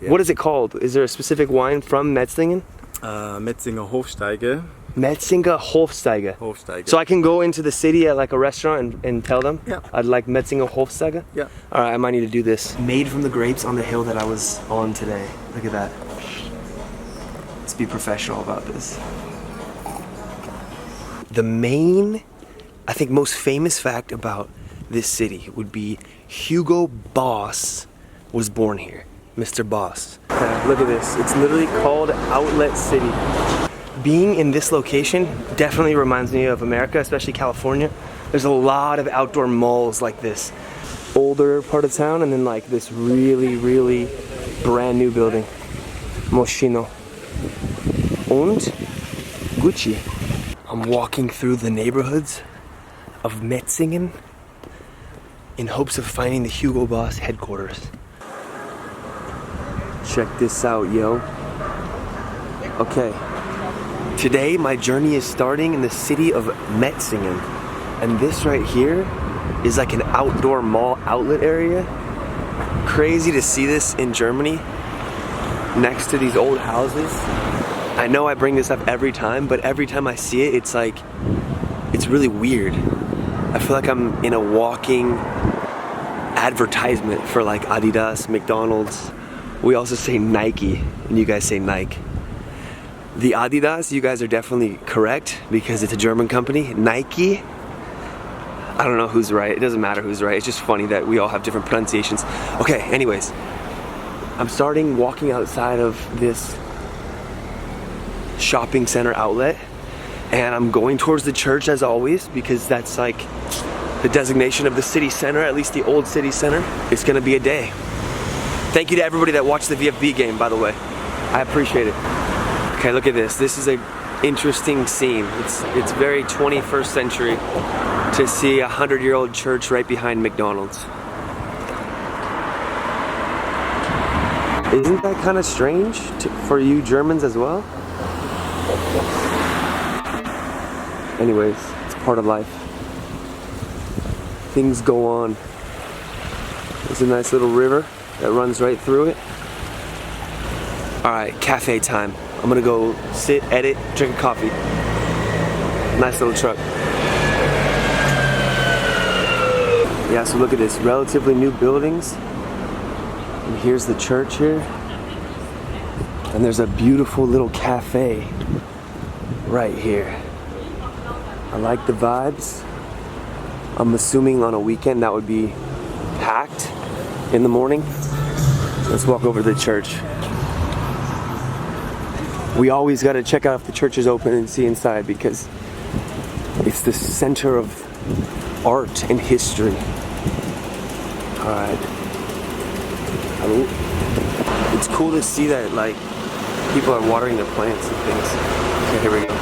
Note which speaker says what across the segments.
Speaker 1: Yeah.
Speaker 2: What is it called? Is there a specific wine from Metzingen?
Speaker 1: Metzinger Hofsteige.
Speaker 2: Metzinger Hofsteige.
Speaker 1: Hofsteige.
Speaker 2: So I can go into the city at like a restaurant and tell them
Speaker 1: Yeah.
Speaker 2: I'd like Metzinger Hofsteige?
Speaker 1: Yeah.
Speaker 2: All right, I might need to do this. Made from the grapes on the hill that I was on today. Look at that. Let's be professional about this. The main, I think most famous fact about this city would be Hugo Boss was born here. Mr. Boss. Look at this. It's literally called Outlet City. Being in this location definitely reminds me of America, especially California. There's a lot of outdoor malls like this. Older part of town and then like this really, really brand new building. Moschino. Und Gucci. I'm walking through the neighborhoods of Metzingen in hopes of finding the Hugo Boss headquarters. Check this out, yo. Okay. Today, my journey is starting in the city of Metzingen. And this right here is like an outdoor mall outlet area. Crazy to see this in Germany, next to these old houses. I know I bring this up every time, but every time I see it, it's like, it's really weird. I feel like I'm in a walking advertisement for like Adidas, McDonald's. We also say Nike, and you guys say Nike. The Adidas, you guys are definitely correct because it's a German company. Nike, I don't know who's right. It doesn't matter who's right. It's just funny that we all have different pronunciations. Okay, anyways, I'm starting walking outside of this shopping center outlet, and I'm going towards the church as always because that's like the designation of the city center, at least the old city center. It's gonna be a day. Thank you to everybody that watched the VfB game, by the way. I appreciate it. Okay, look at this. This is an interesting scene. It's very 21st century to see a 100-year-old church right behind McDonald's. Isn't that kind of strange for you Germans as well? Anyways, it's part of life. Things go on. There's a nice little river that runs right through it. All right, cafe time. I'm gonna go sit, edit, drink a coffee. Nice little truck. Yeah, so look at this, relatively new buildings. And here's the church here. And there's a beautiful little cafe right here. I like the vibes. I'm assuming on a weekend that would be packed in the morning. Let's walk over to the church. We always gotta check out if the church is open and see inside because it's the center of art and history. Alright. It's cool to see that like people are watering their plants and things. Okay, here we go.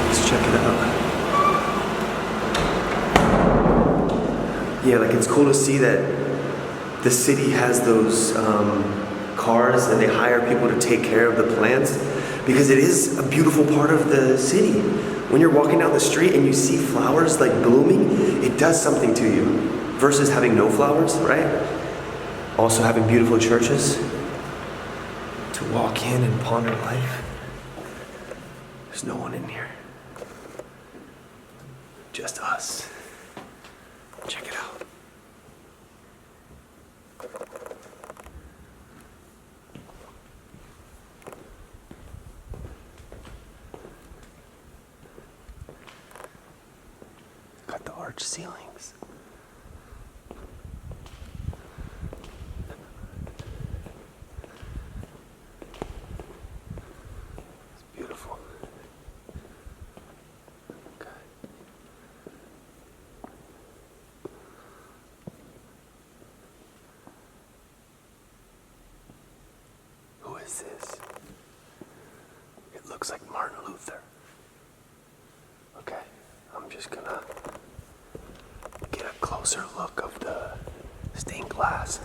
Speaker 2: Let's check it out. Yeah, like it's cool to see that the city has those cars and they hire people to take care of the plants because it is a beautiful part of the city. When you're walking down the street and you see flowers like blooming, it does something to you versus having no flowers, right? Also having beautiful churches to walk in and ponder life. There's no one in here. Just us. Check it out. Got the arch ceilings. It's beautiful. Okay. Who is this? It looks like Martin Luther. Okay, I'm just gonna get a closer look of the stained glass.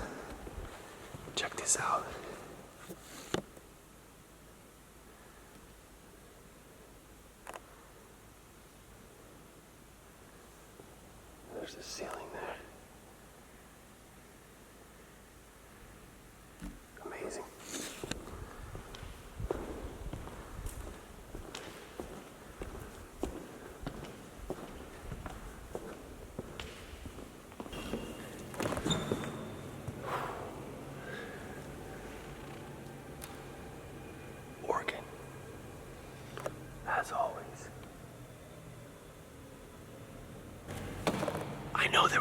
Speaker 2: Check this out. There's the ceiling there.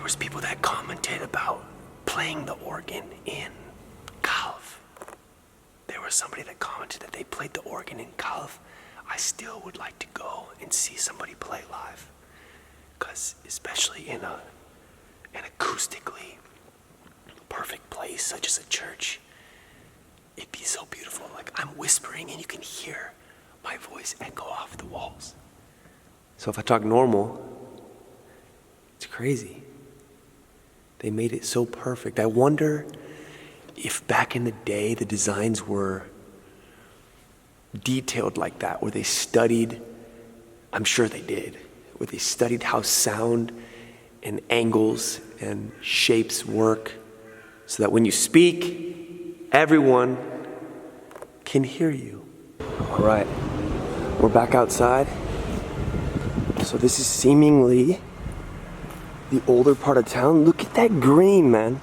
Speaker 2: there was people that commented about playing the organ in Calv. There was somebody that commented that they played the organ in Calv. I still would like to go and see somebody play live, because especially in an acoustically perfect place such as a church, it'd be so beautiful. Like, I'm whispering and you can hear my voice echo off the walls. So if I talk normal, it's crazy. They made it so perfect. I wonder if back in the day the designs were detailed like that, where they studied, I'm sure they did, where they studied how sound and angles and shapes work, so that when you speak, everyone can hear you. All right, we're back outside. So this is seemingly the older part of town. Look at that green, man.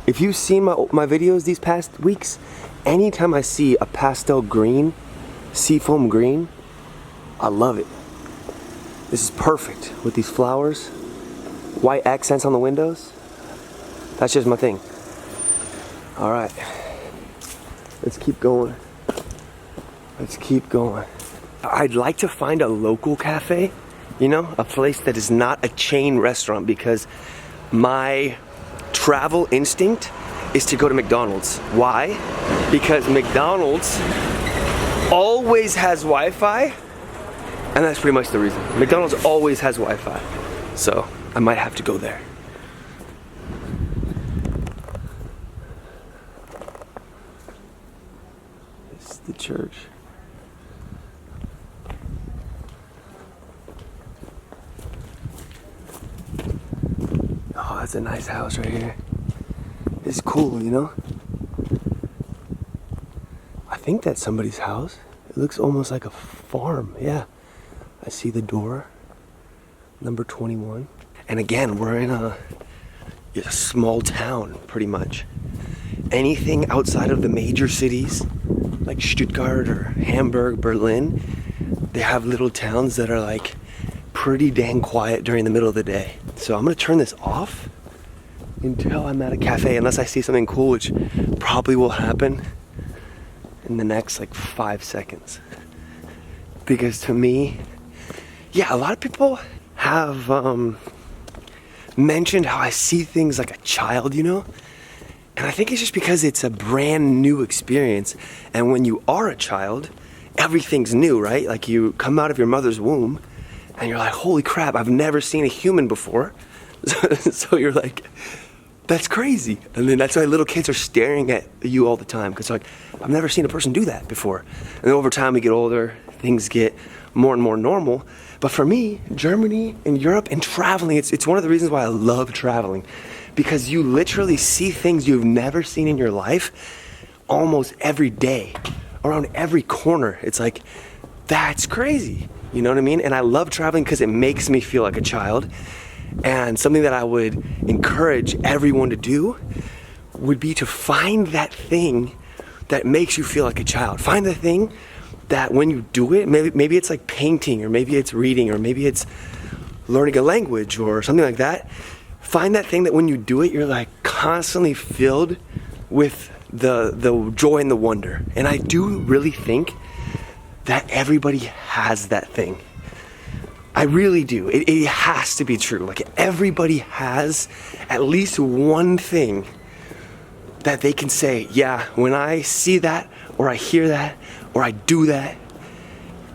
Speaker 2: If you've seen my videos these past weeks, anytime I see a pastel green, seafoam green, I love it. This is perfect with these flowers, white accents on the windows. That's just my thing. All right, let's keep going. Let's keep going. I'd like to find a local cafe, you know, a place that is not a chain restaurant, because my travel instinct is to go to McDonald's. Why? Because McDonald's always has Wi-Fi, and that's pretty much the reason. McDonald's always has Wi-Fi, so I might have to go there. This is the church. Oh, that's a nice house right here. It's cool, you know? I think that's somebody's house. It looks almost like a farm, yeah. I see the door, number 21. And again, we're in a small town, pretty much. Anything outside of the major cities, like Stuttgart or Hamburg, Berlin, they have little towns that are like pretty dang quiet during the middle of the day. So I'm gonna turn this off until I'm at a cafe, unless I see something cool, which probably will happen in the next like 5 seconds. Because to me, yeah, a lot of people have mentioned how I see things like a child, you know? And I think it's just because it's a brand new experience. And when you are a child, everything's new, right? Like, you come out of your mother's womb and you're like, holy crap, I've never seen a human before. So you're like, that's crazy. And then that's why little kids are staring at you all the time, because like, I've never seen a person do that before. And then over time we get older, things get more and more normal. But for me, Germany and Europe and traveling, it's one of the reasons why I love traveling, because you literally see things you've never seen in your life almost every day, around every corner. It's like, that's crazy. You know what I mean? And I love traveling because it makes me feel like a child. And something that I would encourage everyone to do would be to find that thing that makes you feel like a child. Find the thing that when you do it, maybe it's like painting, or maybe it's reading, or maybe it's learning a language or something like that. Find that thing that when you do it, you're like constantly filled with the joy and the wonder. And I do really think that everybody has that thing. I really do. It has to be true. Like, everybody has at least one thing that they can say, yeah, when I see that, or I hear that, or I do that,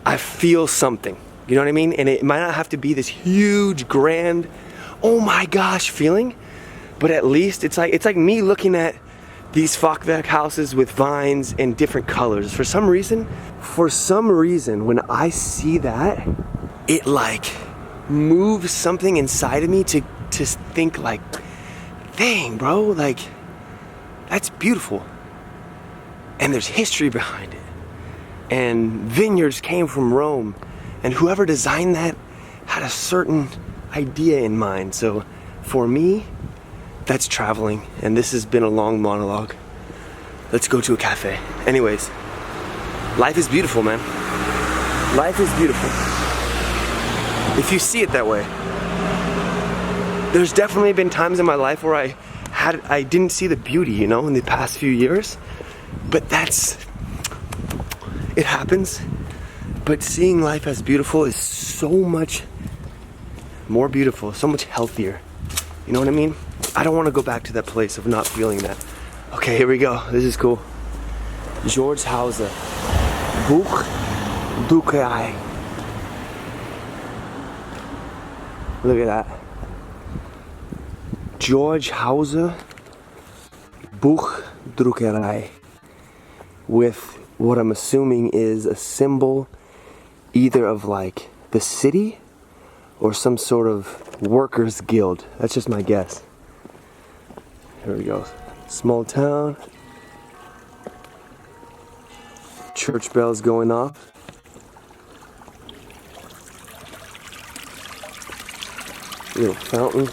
Speaker 2: I feel something. You know what I mean? And it might not have to be this huge, grand, oh my gosh feeling, but at least it's like me looking at these Fachwerk houses with vines in different colors. For some reason, when I see that, it like moves something inside of me to think like, dang, bro, like, that's beautiful. And there's history behind it. And vineyards came from Rome. And whoever designed that had a certain idea in mind. So for me, that's traveling. And this has been a long monologue. Let's go to a cafe. Anyways, life is beautiful, man. Life is beautiful. If you see it that way. there's definitely been times in my life where I didn't see the beauty, you know, in the past few years. But it happens. But seeing life as beautiful is so much more beautiful, so much healthier. You know what I mean? I don't want to go back to that place of not feeling that. Okay, here we go. This is cool. George Hauser. Buch Druckerei. Look at that. George Hauser Buch Druckerei. With what I'm assuming is a symbol either of like the city or some sort of workers guild. That's just my guess. Here we go. Small town. Church bells going off. Little fountain.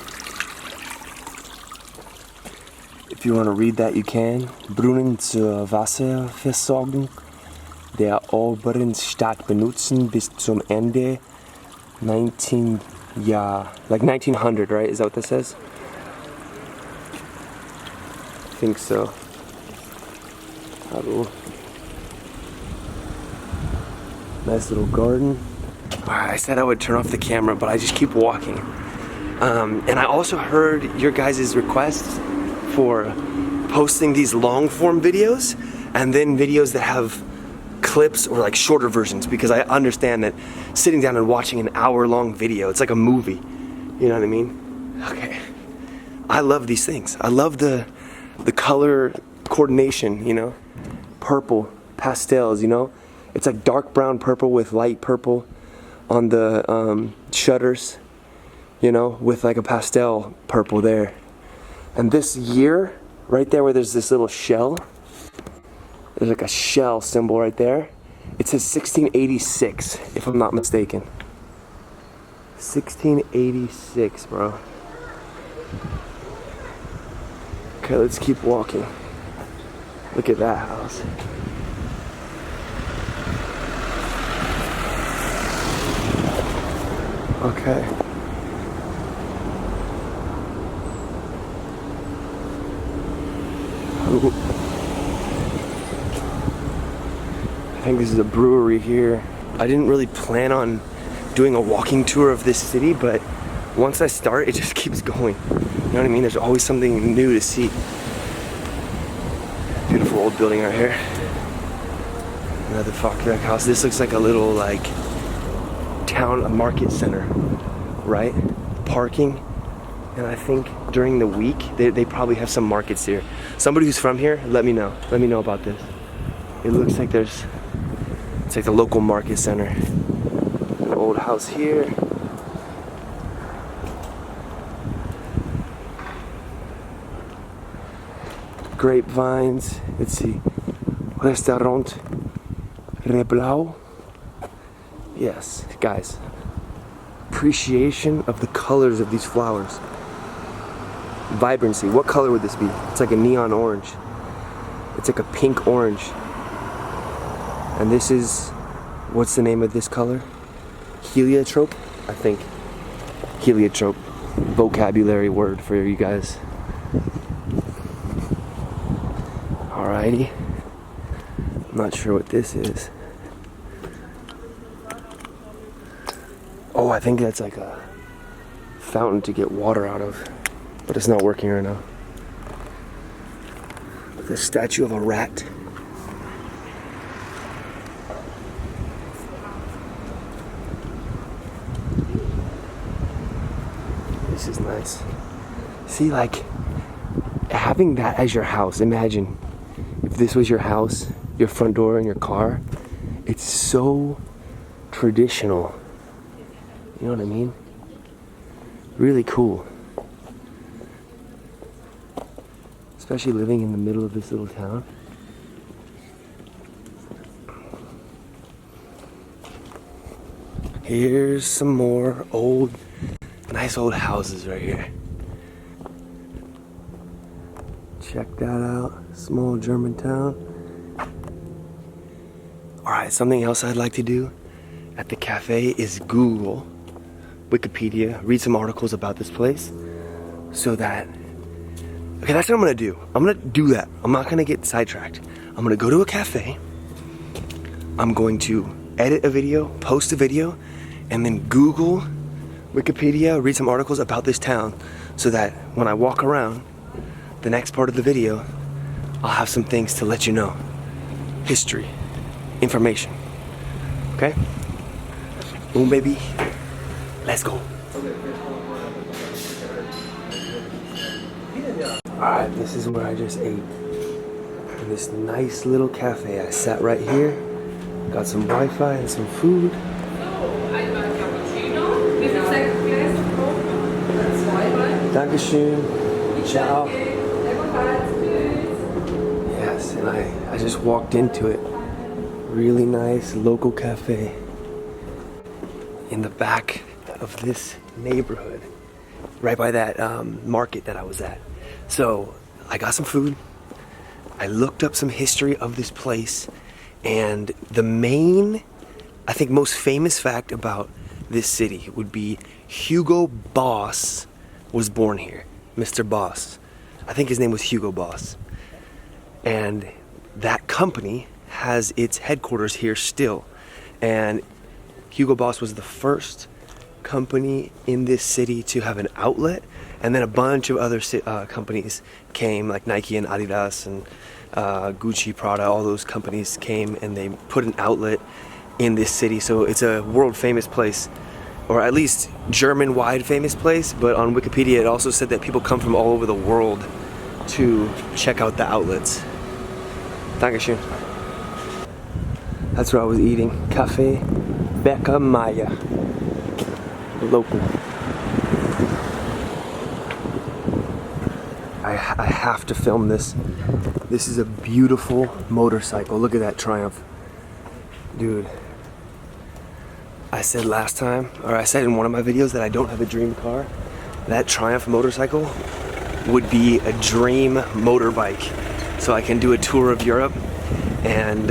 Speaker 2: If you want to read that, you can. Brunnen zur Wasserversorgung der oberen Stadt benutzen bis zum Ende 1900, right? Is that what this says? I think so. Nice little garden. Alright, I said I would turn off the camera, but I just keep walking. And I also heard your guys' requests for posting these long form videos and then videos that have clips or like shorter versions, because I understand that sitting down and watching an hour-long video, it's like a movie. You know what I mean? Okay. I love these things. I love the color coordination, you know? Purple, pastels, you know? It's like dark brown purple with light purple on the shutters, you know, with like a pastel purple there. And this year, right there where there's this little shell, there's like a shell symbol right there. It says 1686, if I'm not mistaken. 1686, bro. Okay, let's keep walking. Look at that house. Okay. Ooh. I think this is a brewery here. I didn't really plan on doing a walking tour of this city, but once I start, it just keeps going. You know what I mean? There's always something new to see. Beautiful old building right here. Another Fachwerk house. This looks like a little like town, a market center, right? Parking. And I think during the week, they probably have some markets here. Somebody who's from here, let me know. Let me know about this. It looks like it's like the local market center. An old house here. Grapevines. Let's see. Restaurant Reblau. Yes, guys. Appreciation of the colors of these flowers. Vibrancy. What color would this be? It's like a neon orange. It's like a pink orange. And this is, what's the name of this color? Heliotrope, I think. Heliotrope. Vocabulary word for you guys. Alrighty. I'm not sure what this is. Oh, I think that's like a fountain to get water out of. But it's not working right now. The statue of a rat. This is nice. See, like, having that as your house, imagine if this was your house, your front door and your car. It's so traditional. You know what I mean? Really cool. Especially living in the middle of this little town. Here's some more nice old houses right here. Check that out. Small German town. Alright, something else I'd like to do at the cafe is Google, Wikipedia, read some articles about this place. so that, okay, that's what I'm gonna do. I'm gonna do that. I'm not gonna get sidetracked. I'm gonna go to a cafe. I'm going to edit a video, post a video, and then Google, Wikipedia, read some articles about this town so that when I walk around the next part of the video, I'll have some things to let you know. History, information, okay? Boom, baby. Let's go. Alright, this is where I just ate. In this nice little cafe. I sat right here, got some Wi-Fi and some food. Dankeschön. Ciao. Yes, and I just walked into it. Really nice local cafe in the back of this neighborhood, right by that market that I was at. So I got some food. I looked up some history of this place, and the main, I think most famous fact about this city would be Hugo Boss was born here. Mr. Boss. I think his name was Hugo Boss. And that company has its headquarters here still. And Hugo Boss was the first company in this city to have an outlet, and then a bunch of other companies came, like Nike and Adidas and Gucci, Prada, all those companies came and they put an outlet in this city. So it's a world famous place, or at least German wide famous place, but on Wikipedia it also said that people come from all over the world to check out the outlets. Dankeschön. That's where I was eating. Cafe Becca Maya. Local. I have to film this. This is a beautiful motorcycle. Look at that Triumph. Dude. I said last time, or I said in one of my videos, that I don't have a dream car. That Triumph motorcycle would be a dream motorbike. So I can do a tour of Europe and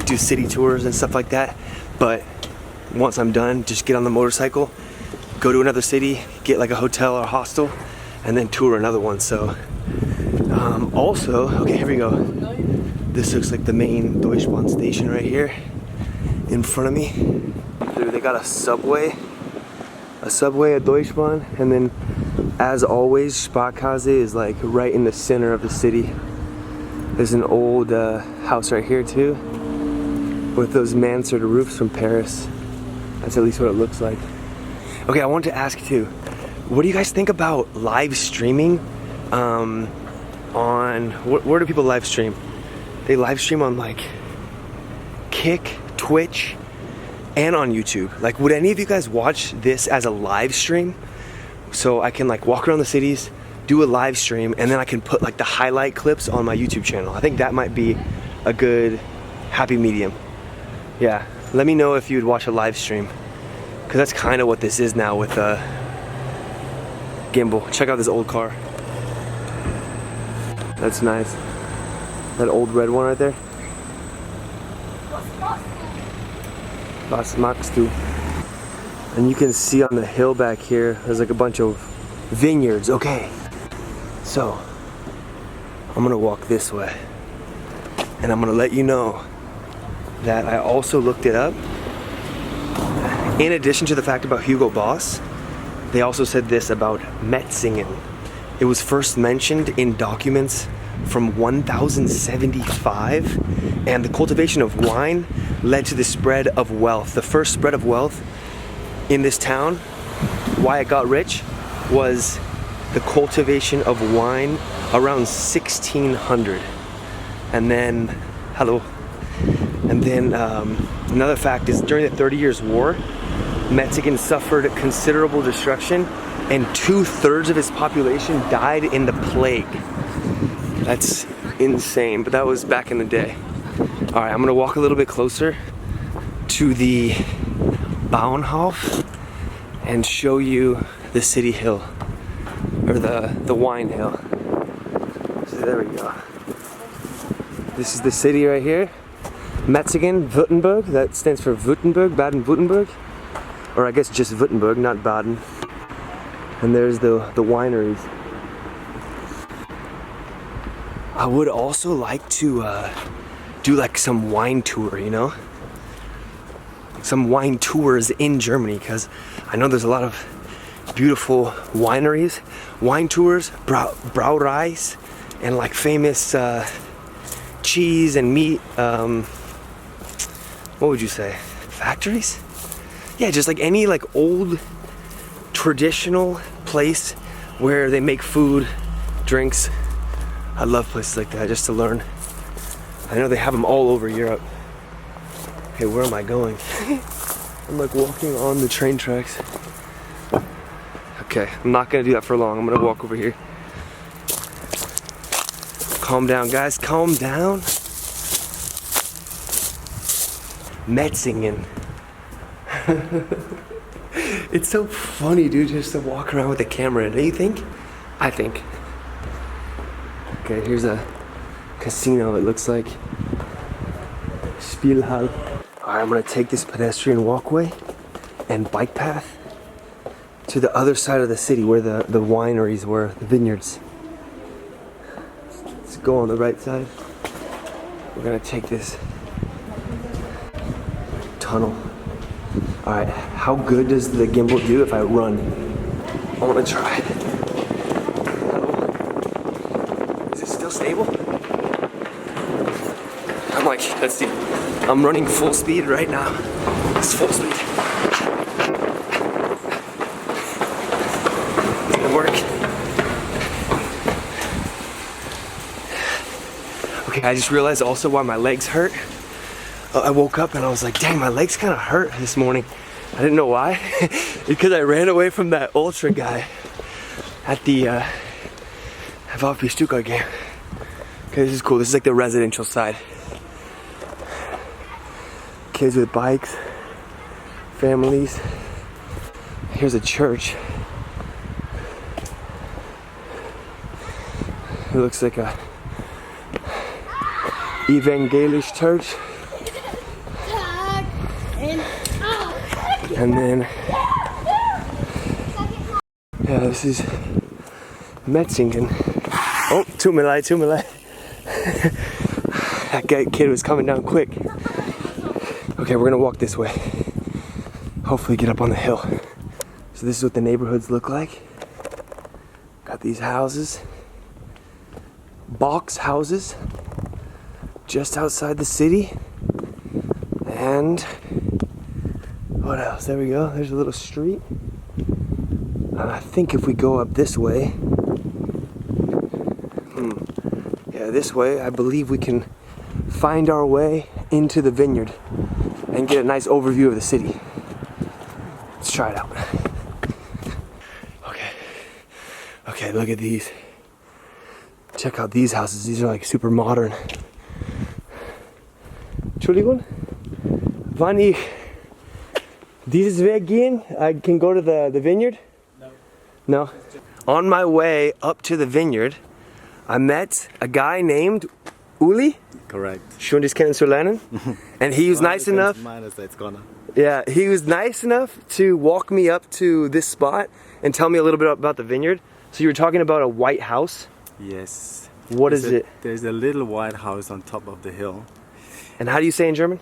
Speaker 2: do city tours and stuff like that. But once I'm done, just get on the motorcycle, go to another city, get like a hotel or hostel, and then tour another one. So also, okay, here we go. This looks like the main Deutschbahn station right here in front of me. Dude, they got a subway at Deutschbahn, and then as always, Sparkasse is like right in the center of the city. There's an old house right here too, with those mansard roofs from Paris. That's at least what it looks like. Okay, I wanted to ask too, what do you guys think about live streaming on, where do people live stream? They live stream on like Kick, Twitch, and on YouTube. Like, would any of you guys watch this as a live stream? So I can like walk around the cities, do a live stream, and then I can put like the highlight clips on my YouTube channel. I think that might be a good happy medium. Yeah, let me know if you'd watch a live stream, because that's kind of what this is now with gimbal. Check out this old car. That's nice. That old red one right there. Was magst du? And you can see on the hill back here, there's like a bunch of vineyards. Okay, so I'm gonna walk this way, and I'm gonna let you know that I also looked it up. In addition to the fact about Hugo Boss, they also said this about Metzingen. It was first mentioned in documents from 1075, and the cultivation of wine led to the spread of wealth. The first spread of wealth in this town, why it got rich, was the cultivation of wine around 1600. And then, another fact is during the 30 Years' War, Metzingen suffered considerable destruction, and 2/3 of its population died in the plague. That's insane, but that was back in the day. All right, I'm gonna walk a little bit closer to the Bauernhof and show you the city hill, or the wine hill. So there we go. This is the city right here, Metzingen, Württemberg. That stands for Württemberg, Baden-Württemberg, or I guess just Württemberg, not Baden. And there's the wineries. I would also like to do like some wine tour, you know? Some wine tours in Germany, because I know there's a lot of beautiful wineries, wine tours, Brauereis, and like famous cheese and meat, what would you say, factories? Yeah, just like any like old traditional place where they make food, drinks. I love places like that just to learn. I know they have them all over Europe. Hey, where am I going? I'm like walking on the train tracks. Okay, I'm not gonna do that for long. I'm gonna walk over here. Calm down, guys, calm down. Metzingen. It's so funny, dude, just to walk around with a camera. Do you think? I think. Okay, here's a casino, it looks like. Spielhall. Alright, I'm gonna take this pedestrian walkway and bike path to the other side of the city where the wineries were, the vineyards. Let's go on the right side. We're gonna take this tunnel. Alright, how good does the gimbal do if I run? I wanna try. Is it still stable? I'm like, let's see. I'm running full speed right now. It's full speed. It's gonna work. Okay, I just realized also why my legs hurt. I woke up and I was like, dang, my legs kind of hurt this morning. I didn't know why. Because I ran away from that ultra guy at the VfB Stuttgart game. Okay, this is cool. This is like the residential side. Kids with bikes, families. Here's a church. It looks like a evangelisch church. And then, yeah, this is Metzingen. Oh, tut mir leid. That kid was coming down quick. Okay, we're gonna walk this way. Hopefully get up on the hill. So this is what the neighborhoods look like. Got these houses. Box houses. Just outside the city. And what else? There we go. There's a little street. And I think if we go up this way, yeah, this way, I believe we can find our way into the vineyard and get a nice overview of the city. Let's try it out. Okay, look at these. Check out these houses. These are like super modern. Entschuldigung, wann ich dieses Weg gehen, I can go to the vineyard? No? On my way up to the vineyard, I met a guy named Uli.
Speaker 1: Correct.
Speaker 2: Schön, dich kennenzulernen. And he was nice enough. Yeah, he was nice enough to walk me up to this spot and tell me a little bit about the vineyard. So you were talking about a white house?
Speaker 1: Yes.
Speaker 2: What is it?
Speaker 1: There's a little white house on top of the hill.
Speaker 2: And how do you say in German?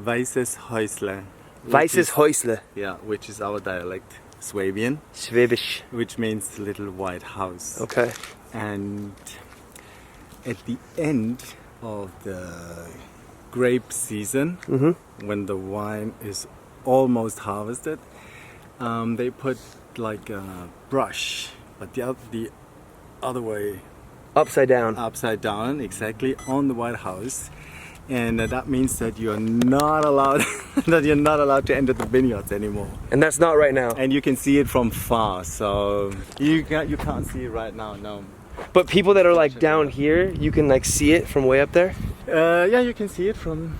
Speaker 1: Weißes Häusle.
Speaker 2: Weißes Häusle.
Speaker 1: Yeah, which is our dialect, Swabian.
Speaker 2: Schwäbisch.
Speaker 1: Which means little white house.
Speaker 2: Okay.
Speaker 1: And at the end of the grape season, when the wine is almost harvested, they put like a brush, but the other way.
Speaker 2: Upside down.
Speaker 1: Upside down, exactly, on the White House. And that means that you're not allowed to enter the vineyards anymore.
Speaker 2: And that's not right now.
Speaker 1: And you can see it from far, so you can't see it right now, no.
Speaker 2: But people that are like down here, you can like see it from way up there?
Speaker 1: Yeah, you can see it from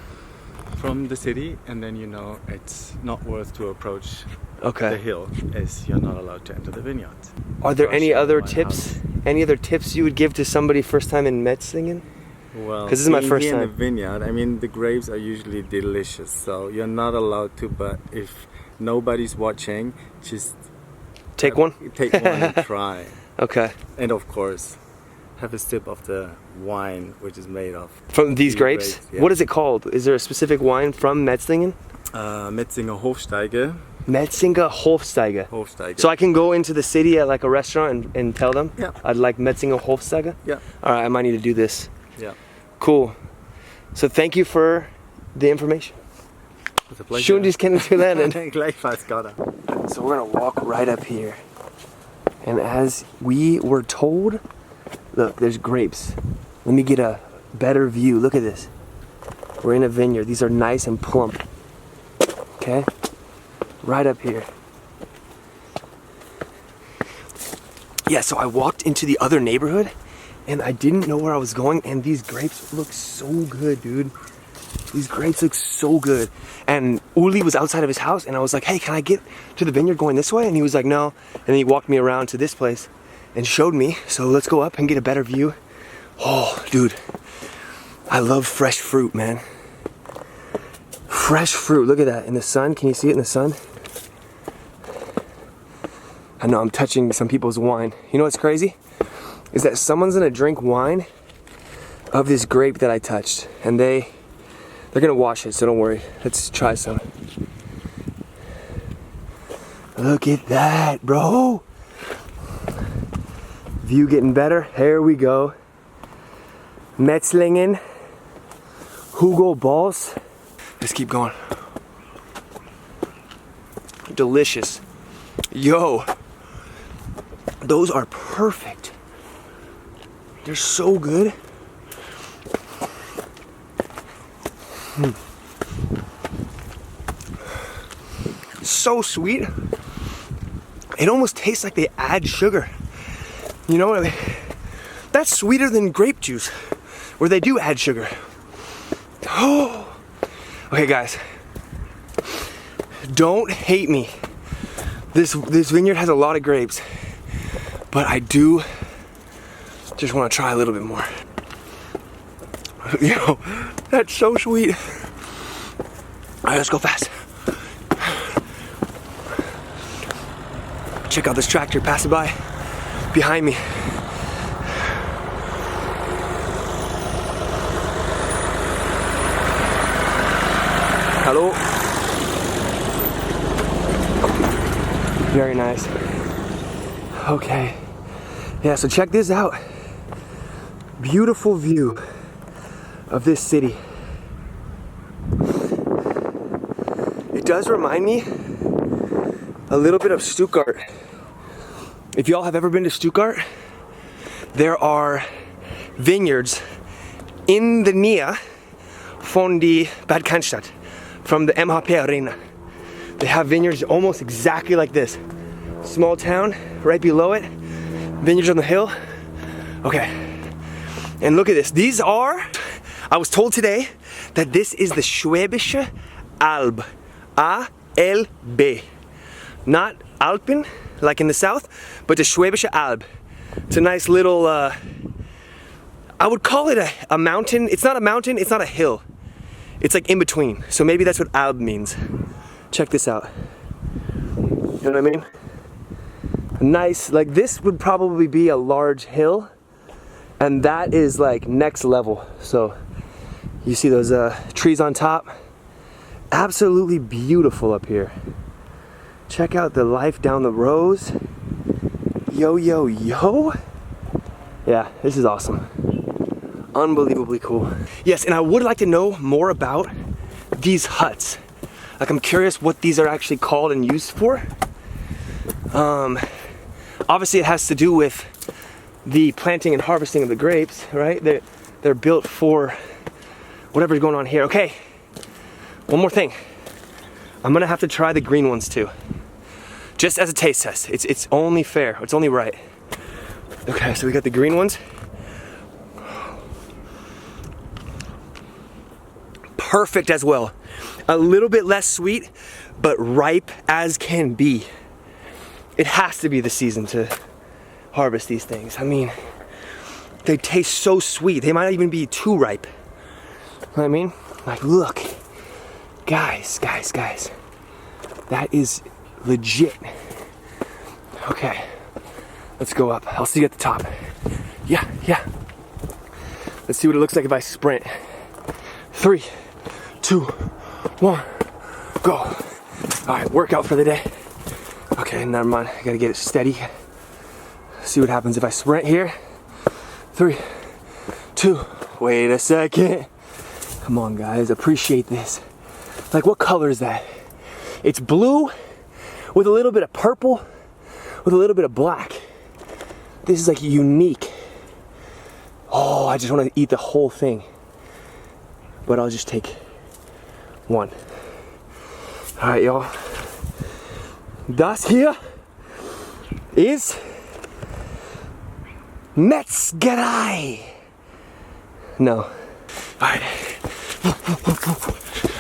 Speaker 1: the city, and then you know it's not worth to approach the hill, as you're not allowed to enter the vineyards.
Speaker 2: Are there any other tips? Any other tips you would give to somebody first time in Metzingen?
Speaker 1: Well,
Speaker 2: because this is my first time
Speaker 1: in the vineyard. I mean, the grapes are usually delicious, so you're not allowed to. But if nobody's watching, just
Speaker 2: take one.
Speaker 1: Take one and try.
Speaker 2: Okay.
Speaker 1: And of course, have a sip of the wine which is made of
Speaker 2: From these grapes?
Speaker 1: yeah.
Speaker 2: What is it called? Is there a specific wine from Metzingen?
Speaker 1: Metzinger Hofsteige.
Speaker 2: Metzinger Hofsteige.
Speaker 1: Hofsteige.
Speaker 2: So I can go into the city at like a restaurant and tell them
Speaker 1: Yeah.
Speaker 2: I'd like Metzinger Hofsteige?
Speaker 1: Yeah.
Speaker 2: Alright, I might need to do this.
Speaker 1: Yeah.
Speaker 2: Cool. So thank you for the information.
Speaker 1: It's a pleasure.
Speaker 2: Schön, dich kennenzulernen.
Speaker 1: Gleichfalls, Gada.
Speaker 2: So we're gonna walk right up here. And as we were told, look, there's grapes. Let me get a better view. Look at this. We're in a vineyard. These are nice and plump. Okay? Right up here. Yeah, so I walked into the other neighborhood and I didn't know where I was going, and these grapes look so good, dude. These grapes look so good. And Uli was outside of his house and I was like, hey, can I get to the vineyard going this way? And he was like, no. And then he walked me around to this place and showed me. So let's go up and get a better view. Oh, dude. I love fresh fruit, man. Fresh fruit. Look at that in the sun. Can you see it in the sun? I know I'm touching some people's wine. You know what's crazy? Is that someone's gonna drink wine of this grape that I touched, and they're gonna wash it, so don't worry. Let's try some. Look at that, bro. View getting better. Here we go. Metzingen. Hugo Boss. Let's keep going. Delicious. Yo. Those are perfect. They're so good. So sweet. It almost tastes like they add sugar. You know what I mean? That's sweeter than grape juice, where they do add sugar. Oh. Okay, guys. Don't hate me. This vineyard has a lot of grapes, but I do just want to try a little bit more. Yo, that's so sweet. All right, let's go fast. Check out this tractor passing by behind me. Hello. Very nice. Okay. Yeah, so check this out. Beautiful view of this city. It does remind me a little bit of Stuttgart. If y'all have ever been to Stuttgart, there are vineyards in the Nähe von die Bad Cannstatt, from the MHP Arena. They have vineyards almost exactly like this. Small town, right below it, vineyards on the hill. Okay, and look at this. These are, I was told today that this is the Schwäbische Alb, A-L-B. Not Alpen, like in the south, but the Schwäbische Alb. It's a nice little, I would call it a mountain. It's not a mountain, it's not a hill. It's like in between. So maybe that's what Alb means. Check this out. You know what I mean? A nice, like this would probably be a large hill, and that is like next level. So you see those trees on top? Absolutely beautiful up here. Check out the life down the rows. Yo, yo, yo. Yeah, this is awesome. Unbelievably cool. Yes, and I would like to know more about these huts. Like, I'm curious what these are actually called and used for. Obviously it has to do with the planting and harvesting of the grapes, right? They're built for whatever's going on here. Okay, one more thing. I'm gonna have to try the green ones too. Just as a taste test. It's only fair, it's only right. Okay, so we got the green ones. Perfect as well. A little bit less sweet, but ripe as can be. It has to be the season to harvest these things. I mean, they taste so sweet. They might even be too ripe. You know what I mean? Like, look. Guys. That is legit. Okay, let's go up. I'll see you at the top. Yeah. Let's see what it looks like if I sprint. 3, 2, 1, go. All right, workout for the day. Okay, never mind. I gotta get it steady. See what happens if I sprint here. 3, 2, wait a second. Come on, guys, appreciate this. Like, what color is that? It's blue with a little bit of purple, with a little bit of black. This is like unique. Oh, I just want to eat the whole thing. But I'll just take one. All right, y'all. Das hier is Metzgerei. No. All right.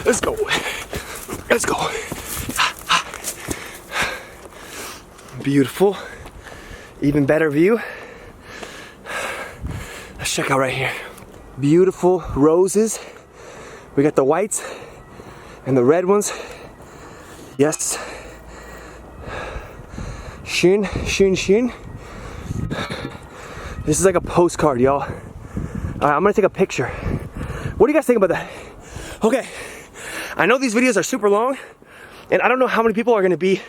Speaker 2: Let's go. Let's go. Beautiful. Even better view. Let's check out right here. Beautiful roses. We got the whites and the red ones. Yes. Schön, schön, schön. This is like a postcard, y'all. All right, I'm gonna take a picture. What do you guys think about that? Okay, I know these videos are super long, and I don't know how many people are gonna be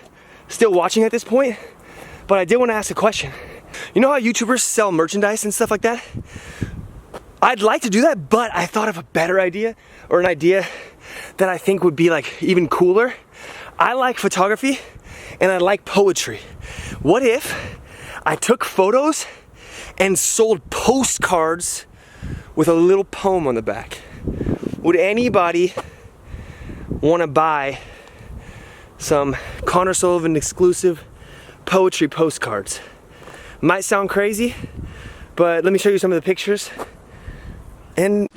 Speaker 2: still watching at this point, but I did want to ask a question. You know how YouTubers sell merchandise and stuff like that? I'd like to do that, but I thought of a better idea, or an idea that I think would be like even cooler. I like photography and I like poetry. What if I took photos and sold postcards with a little poem on the back? Would anybody want to buy some Connor Sullivan exclusive poetry postcards? Might sound crazy, but let me show you some of the pictures. And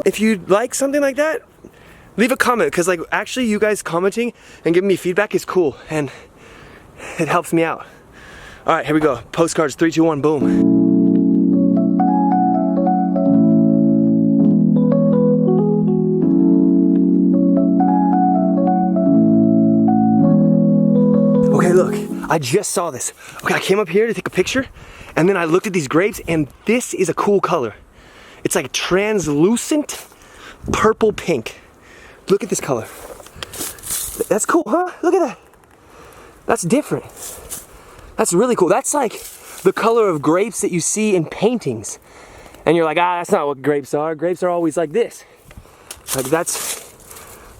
Speaker 2: if you'd like something like that, leave a comment, because like actually you guys commenting and giving me feedback is cool and it helps me out. All right, here we go. Postcards, 3, 2, 1, boom. Okay, look, I just saw this. Okay, I came up here to take a picture and then I looked at these grapes and this is a cool color. It's like translucent purple pink. Look at this color. That's cool, huh? Look at that. That's different. That's really cool. That's like the color of grapes that you see in paintings. And you're like, that's not what grapes are. Grapes are always like this. Like that's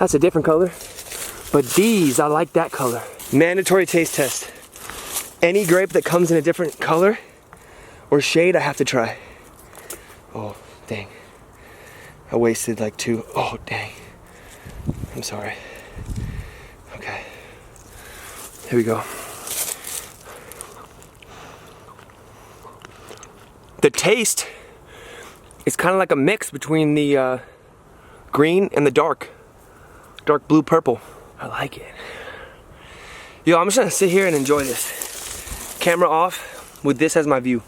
Speaker 2: a different color. But these, I like that color. Mandatory taste test. Any grape that comes in a different color or shade, I have to try. Oh, dang. I wasted like 2. Oh, dang. I'm sorry. Okay. Here we go. The taste is kind of like a mix between the green and the dark blue purple. I like it. Yo, I'm just gonna sit here and enjoy this. Camera off with this as my view.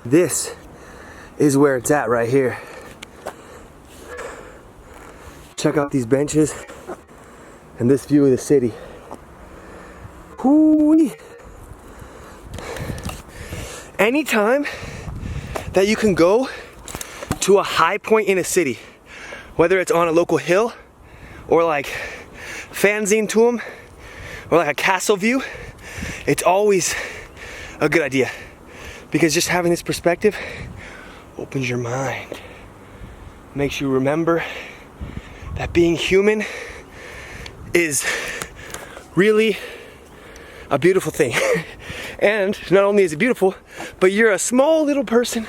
Speaker 2: This is where it's at right here. Check out these benches and this view of the city. Hoo-wee. Anytime that you can go to a high point in a city, whether it's on a local hill or like fanzine to them or like a castle view, it's always a good idea, because just having this perspective opens your mind, makes you remember that being human is really a beautiful thing. And not only is it beautiful, but you're a small little person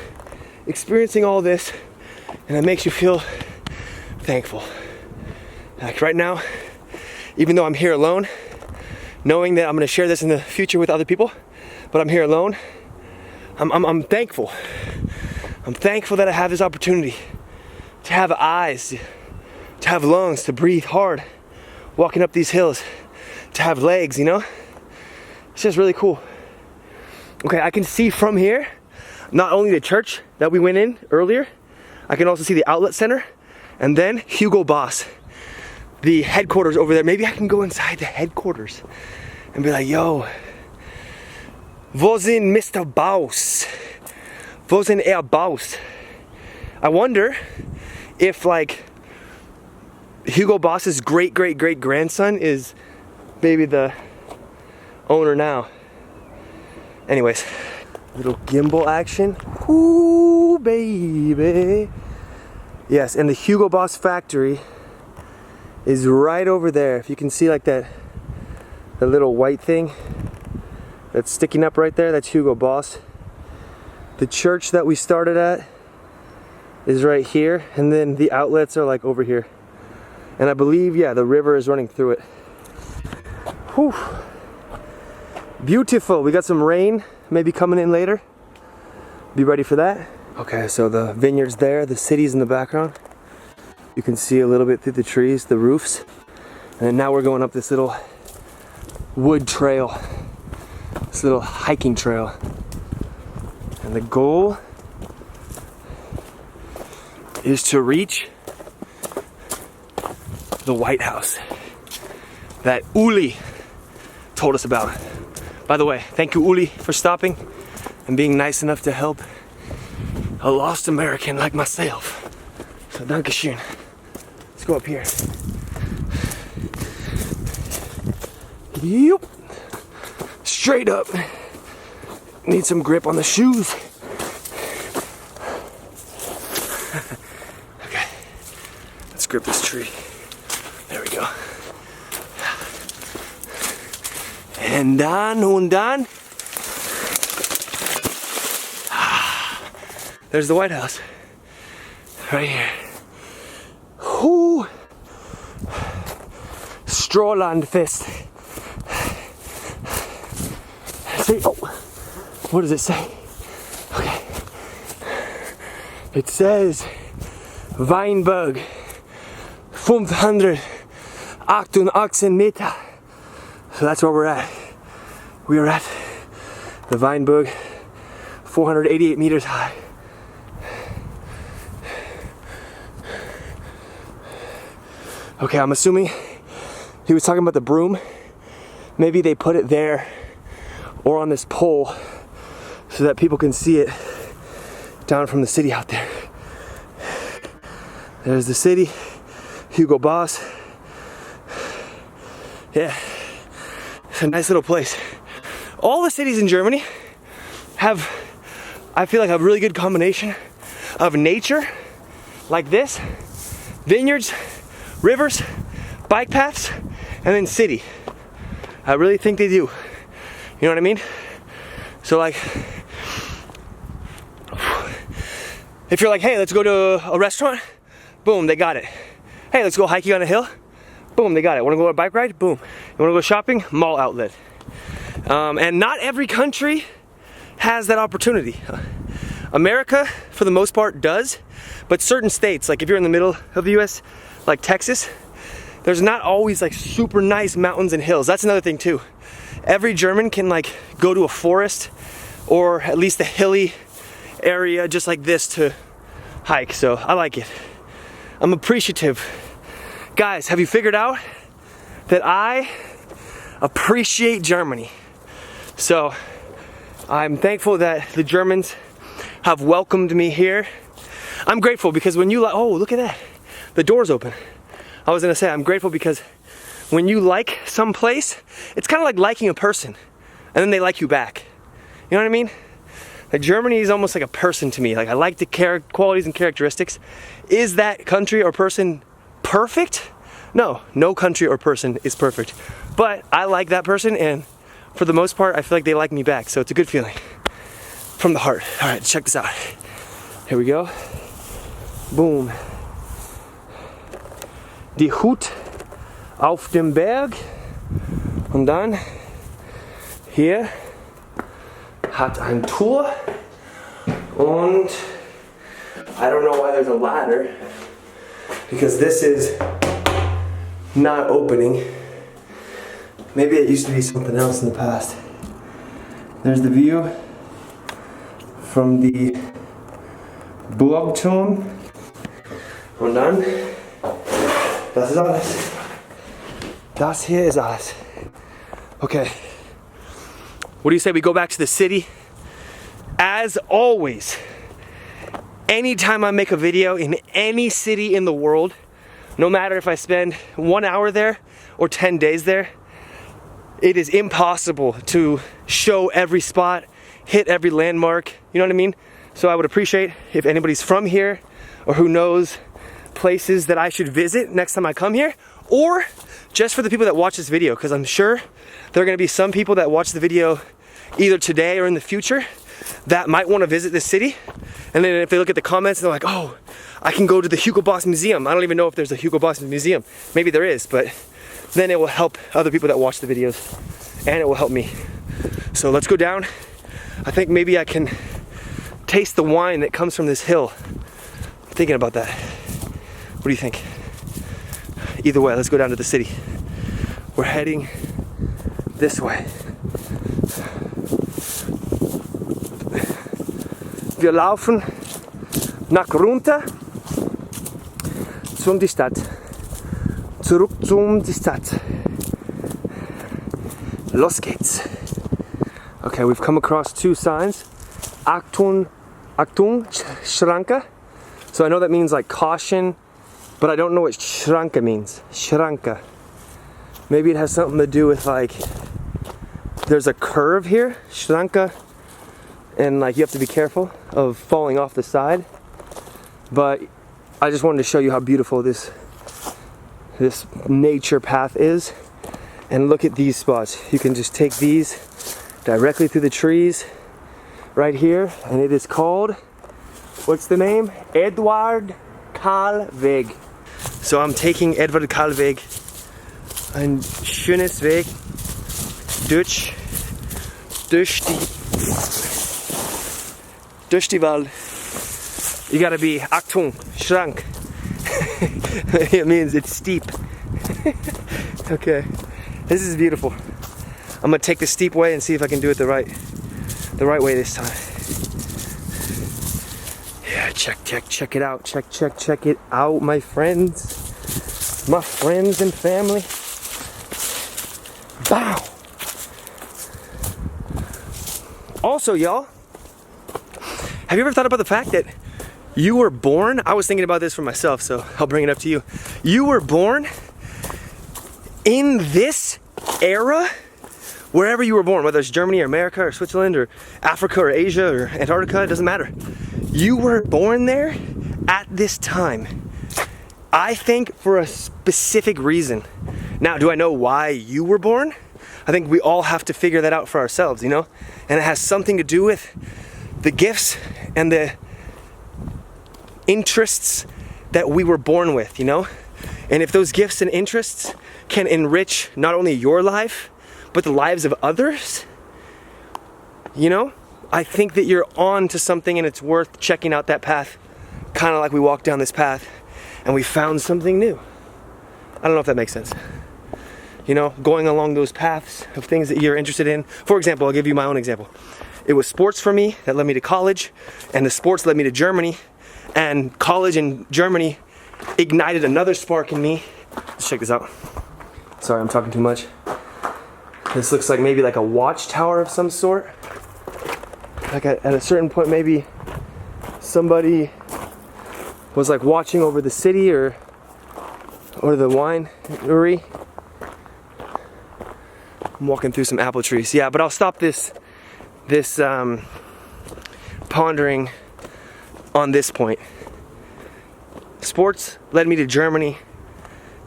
Speaker 2: experiencing all this, and it makes you feel thankful. Like right now, even though I'm here alone, knowing that I'm gonna share this in the future with other people, but I'm here alone, I'm thankful. I'm thankful that I have this opportunity to have eyes, to have lungs, to breathe hard, walking up these hills, to have legs, you know? It's just really cool. Okay, I can see from here, not only the church that we went in earlier, I can also see the outlet center, and then Hugo Boss, the headquarters over there. Maybe I can go inside the headquarters and be like, yo, wo sind Mr. Boss? Wo sind Boss? I wonder if like Hugo Boss's great grandson is maybe the owner now. Anyways, little gimbal action. Ooh, baby. Yes, and the Hugo Boss factory is right over there. If you can see like that, the little white thing that's sticking up right there, that's Hugo Boss. The church that we started at is right here, and then the outlets are like over here. And I believe, yeah, the river is running through it. Whew. Beautiful. We got some rain maybe coming in later. Be ready for that. Okay, so the vineyard's there, the city's in the background. You can see a little bit through the trees, the roofs. And now we're going up this little wood trail, this little hiking trail. And the goal is to reach the White House that Uli told us about. By the way, thank you, Uli, for stopping and being nice enough to help a lost American like myself. So, dankeschön. Let's go up here. Yep. Straight up. Need some grip on the shoes. Okay. Let's grip this tree. There we go. And done. There's the White House. Right here. Whoo! Stråland fest. See, oh, what does it say? Okay. It says Weinberg 588 Meter. So that's where we're at. We are at the Weinberg, 488 meters high. Okay, I'm assuming he was talking about the broom. Maybe they put it there or on this pole so that people can see it down from the city out there. There's the city, Hugo Boss. Yeah, it's a nice little place. All the cities in Germany have, I feel like, a really good combination of nature, like this, vineyards, rivers, bike paths, and then city. I really think they do. You know what I mean? So like, if you're like, hey, let's go to a restaurant, boom, they got it. Hey, let's go hiking on a hill, boom, they got it. Want to go on a bike ride? Boom. You want to go shopping? Mall outlet. And not every country has that opportunity. America, for the most part, does, but certain states, like if you're in the middle of the US, like Texas, there's not always like super nice mountains and hills. That's another thing too. Every German can like go to a forest or at least a hilly area just like this to hike. So I like it. I'm appreciative. Guys, have you figured out that I appreciate Germany? So I'm thankful that the Germans have welcomed me here. I'm grateful because when you oh, look at that. The door's open. I was gonna say, I'm grateful because when you like some place, it's kind of like liking a person and then they like you back. You know what I mean? Like Germany is almost like a person to me. Like I like the qualities and characteristics. Is that country or person perfect? No, no country or person is perfect. But I like that person, and for the most part, I feel like they like me back. So it's a good feeling from the heart. All right, check this out. Here we go. Boom. Die Hut auf dem Berg. Und dann hier hat ein Tor. Und I don't know why there's a ladder, because this is not opening. Maybe it used to be something else in the past. There's the view from the Burgturm. Und dann, das ist alles. Das hier ist alles. Okay. What do you say we go back to the city? As always, anytime I make a video in any city in the world, no matter if I spend 1 hour there or 10 days there, it is impossible to show every spot, hit every landmark, you know what I mean? So I would appreciate if anybody's from here or who knows places that I should visit next time I come here, or just for the people that watch this video, because I'm sure there are gonna be some people that watch the video either today or in the future that might wanna visit this city. And then if they look at the comments, they're like, oh, I can go to the Hugo Boss Museum. I don't even know if there's a Hugo Boss Museum. Maybe there is, but then it will help other people that watch the videos and it will help me. So let's go down. I think maybe I can taste the wine that comes from this hill. I'm thinking about that. What do you think? Either way, let's go down to the city. We're heading this way. Wir laufen nach runter zum die Stadt. Zurück zum die Stadt. Los geht's. Okay, we've come across 2 signs. Achtung, Achtung, Schranke. So I know that means like caution, but I don't know what Schranke means. Schranke. Maybe it has something to do with like, there's a curve here, Schranke, and like you have to be careful of falling off the side. But I just wanted to show you how beautiful this nature path is. And look at these spots. You can just take these directly through the trees right here, and it is called, what's the name? Edward Karlweg. So I'm taking Edward Karlweg, ein schönes Weg durch die Wald. You gotta be Achtung, Schrank. It means it's steep. Okay, this is beautiful. I'm gonna take the steep way and see if I can do it the right way this time. Yeah, check it out. Check it out, my friends. My friends and family. Bow. Also, y'all, have you ever thought about the fact that you were born? I was thinking about this for myself, so I'll bring it up to you. You were born in this era, wherever you were born, whether it's Germany or America or Switzerland or Africa or Asia or Antarctica, it doesn't matter. You were born there at this time. I think for a specific reason. Now, do I know why you were born? I think we all have to figure that out for ourselves, you know? And it has something to do with the gifts and the interests that we were born with, you know? And if those gifts and interests can enrich not only your life, but the lives of others, you know, I think that you're on to something and it's worth checking out that path, kind of like we walked down this path and we found something new. I don't know if that makes sense. You know, going along those paths of things that you're interested in. For example, I'll give you my own example. It was sports for me that led me to college, and the sports led me to Germany, and college in Germany ignited another spark in me. Let's check this out. Sorry, I'm talking too much. This looks like maybe like a watchtower of some sort. Like at a certain point, maybe somebody was like watching over the city or the winery. I'm walking through some apple trees. Yeah, but I'll stop this pondering on this point. Sports led me to Germany,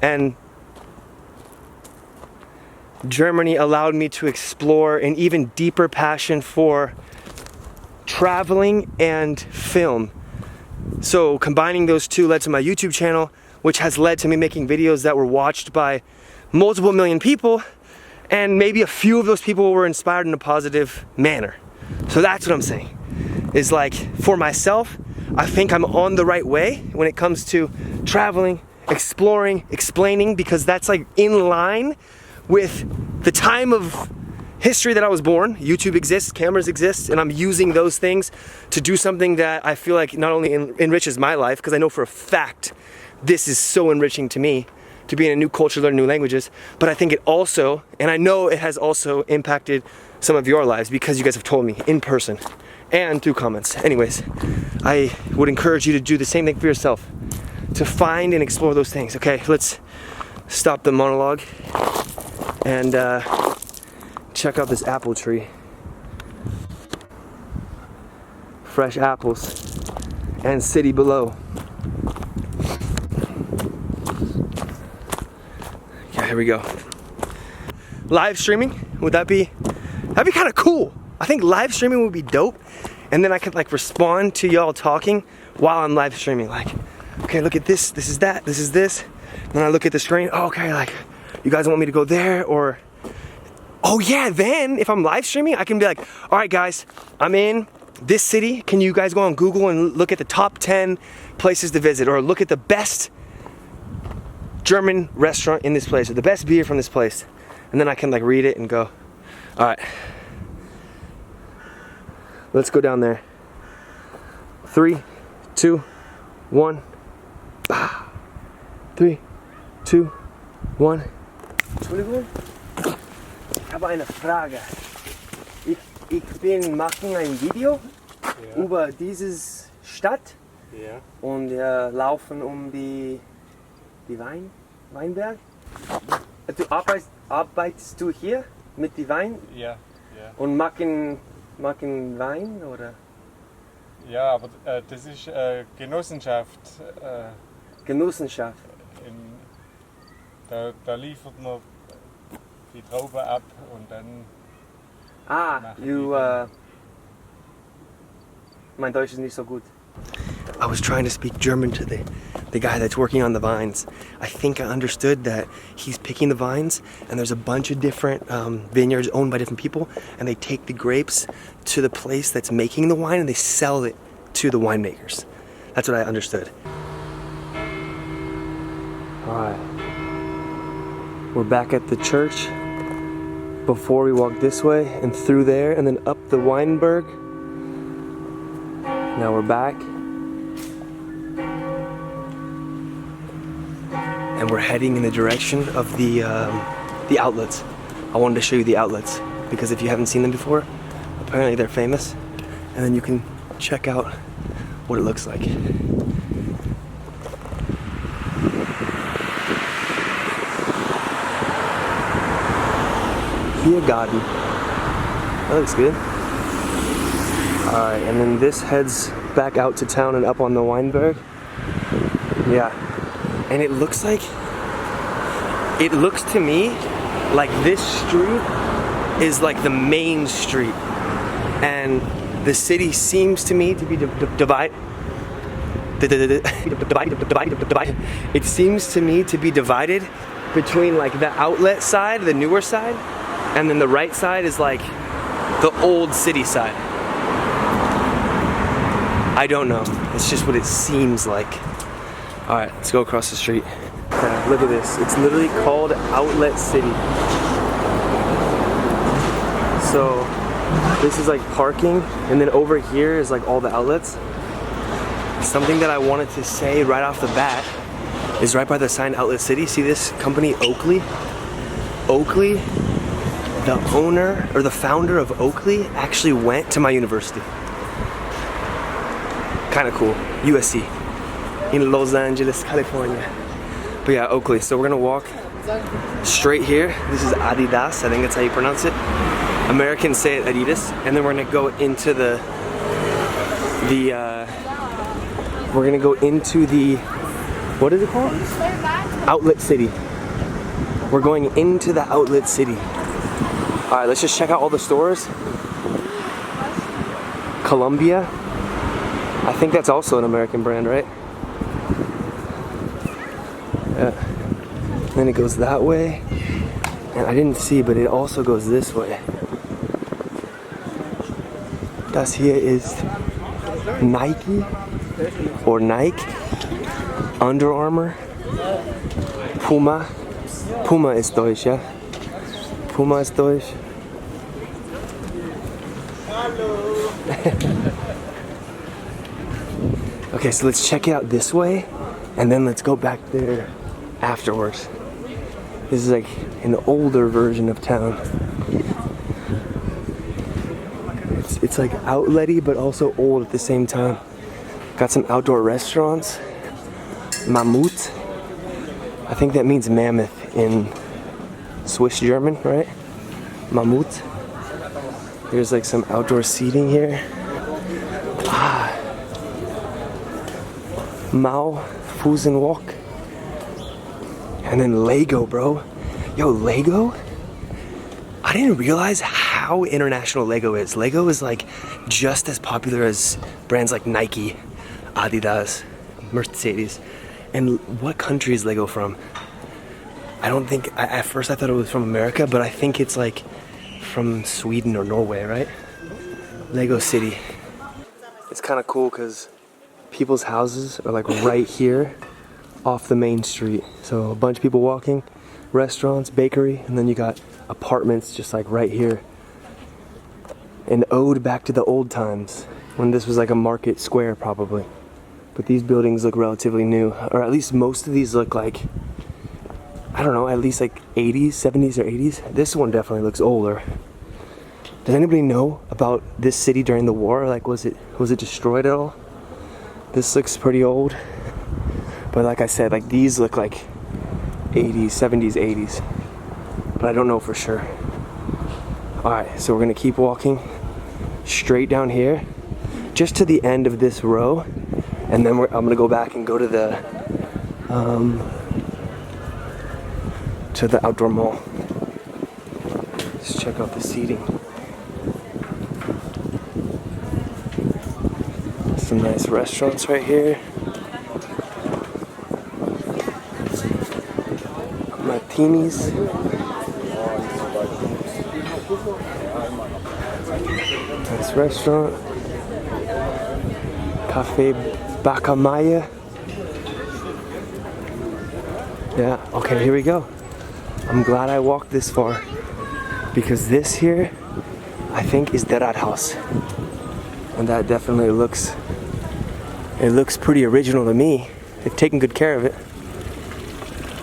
Speaker 2: and Germany allowed me to explore an even deeper passion for traveling and film. So combining those two led to my YouTube channel, which has led to me making videos that were watched by multiple million people, and maybe a few of those people were inspired in a positive manner. So that's what I'm saying. Is like, for myself, I think I'm on the right way when it comes to traveling, exploring, explaining, because that's like in line with the time of history that I was born. YouTube exists, cameras exist, and I'm using those things to do something that I feel like not only enriches my life, because I know for a fact this is so enriching to me, to be in a new culture, learn new languages, but I think it also, and I know it has also impacted some of your lives because you guys have told me in person and through comments. Anyways, I would encourage you to do the same thing for yourself, to find and explore those things. Okay, let's stop the monologue and check out this apple tree. Fresh apples and city below. Yeah, here we go. Live streaming, that'd be kind of cool. I think live streaming would be dope, and then I could like respond to y'all talking while I'm live streaming. Like, okay, look at this, this is that, this is this. And then I look at the screen, oh, okay, like, you guys want me to go there, or, oh yeah, then if I'm live streaming, I can be like, all right guys, I'm in this city, can you guys go on Google and look at the top 10 places to visit, or look at the best German restaurant in this place, or the best beer from this place. And then I can like read it and go, all right, let's go down there. 3, 2, 1. 3, 2, 1. Entschuldigung, ich habe eine Frage. Ich bin machen ein Video über diese Stadt und wir laufen die Weinberg. Du arbeitest du hier mit die Wein?
Speaker 3: Ja.
Speaker 2: Und machen Wein oder?
Speaker 3: Ja, aber das ist Genossenschaft.
Speaker 2: Genossenschaft.
Speaker 3: Da liefert man die Trauben ab und dann.
Speaker 2: Mein Deutsch ist nicht so gut. I was trying to speak German to the guy that's working on the vines. I think I understood that he's picking the vines, and there's a bunch of different vineyards owned by different people, and they take the grapes to the place that's making the wine and they sell it to the winemakers. That's what I understood. Alright. We're back at the church. Before we walk this way and through there and then up the Weinberg. Now we're back. And we're heading in the direction of the outlets. I wanted to show you the outlets because if you haven't seen them before, apparently they're famous. And then you can check out what it looks like. Beer garden. That looks good. Alright, and then this heads back out to town and up on the Weinberg. Yeah. And it looks to me like this street is like the main street. And the city seems to me to be divided. It seems to me to be divided between like the outlet side, the newer side, and then the right side is like the old city side. I don't know. It's just what it seems like. Alright, let's go across the street. Yeah, look at this. It's literally called Outlet City. So this is like parking, and then over here is like all the outlets. Something that I wanted to say right off the bat is right by the sign Outlet City. See this company, Oakley? Oakley, the owner or the founder of Oakley actually went to my university. Kind of cool. USC in Los Angeles, California. But yeah, Oakley. So we're gonna walk straight here. This is Adidas, I think that's how you pronounce it. Americans say it Adidas. And then we're gonna go into the what is it called? Outlet City. We're going into the Outlet City. All right, let's just check out all the stores. Columbia. I think that's also an American brand, right? Yeah. Then it goes that way. And I didn't see, but it also goes this way. Das hier ist Nike or Nike, Under Armour, Puma. Puma ist Deutsch, ja? Puma ist Deutsch. Okay, so let's check it out this way, and then let's go back there afterwards. This is like an older version of town. It's like outlet-y, but also old at the same time. Got some outdoor restaurants. Mammut. I think that means mammoth in Swiss German, right? Mammut. There's like some outdoor seating here. Mao, Fusen Walk. And then Lego, bro. Yo, Lego? I didn't realize how international Lego is. Lego is like just as popular as brands like Nike, Adidas, Mercedes. And what country is Lego from? I don't think, at first I thought it was from America, but I think it's like from Sweden or Norway, right? Lego City. It's kind of cool because people's houses are like right here off the main street. So a bunch of people walking, restaurants, bakery, and then you got apartments just like right here. An ode back to the old times when this was like a market square probably. But these buildings look relatively new, or at least most of these look like, I don't know, at least like 80s, 70s or 80s. This one definitely looks older. Does anybody know about this city during the war? Like was it destroyed at all? This looks pretty old. But like I said, like these look like 80s, 70s, 80s. But I don't know for sure. Alright, so we're gonna keep walking straight down here, just to the end of this row. And then I'm gonna go back and go to the outdoor mall. Let's check out the seating. Some nice restaurants right here. Martinis. Nice restaurant. Cafe Bacamaya. Yeah, okay, here we go. I'm glad I walked this far because this here, I think, is the Rathaus. And that definitely looks pretty original to me. They've taken good care of it.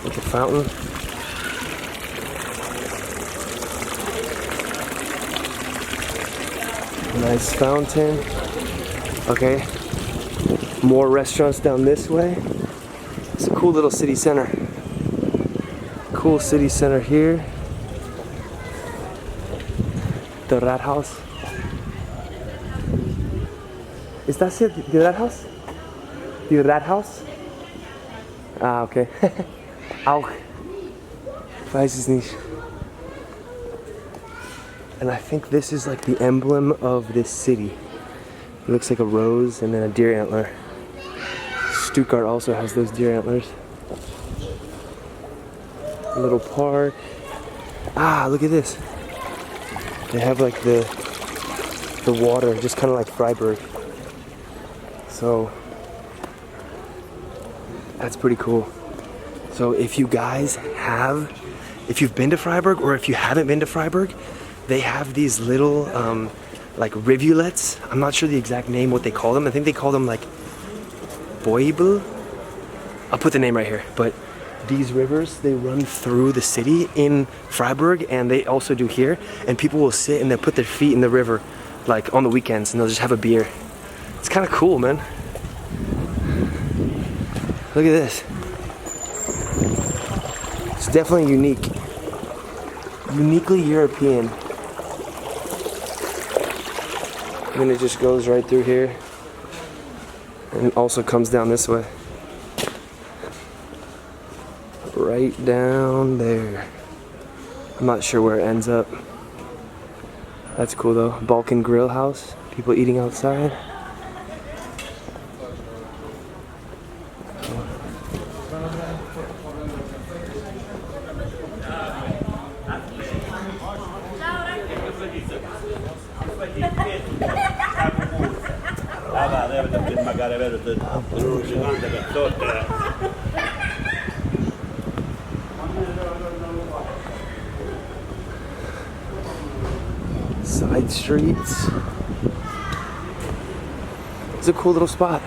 Speaker 2: Like a fountain. Nice fountain. Okay. More restaurants down this way. It's a cool little city center. Cool city center here. The Rathaus. Is that it? The Rathaus? The Rathaus? Ah, okay. Auch. Weiß es nicht. And I think this is like the emblem of this city. It looks like a rose and then a deer antler. Stuttgart also has those deer antlers. A little park. Ah, look at this. They have like the water, just kind of like Freiburg. So that's pretty cool. So if you've been to Freiburg or if you haven't been to Freiburg, they have these little like rivulets. I'm not sure the exact name, what they call them. I think they call them like Boibel. I'll put the name right here. But these rivers, they run through the city in Freiburg, and they also do here. And people will sit and they'll put their feet in the river like on the weekends, and they'll just have a beer. It's kind of cool, man. Look at this. It's definitely unique. Uniquely European. And then it just goes right through here. And it also comes down this way. Right down there. I'm not sure where it ends up. That's cool though. Balkan Grill House. People eating outside. Side streets. It's a cool little spot.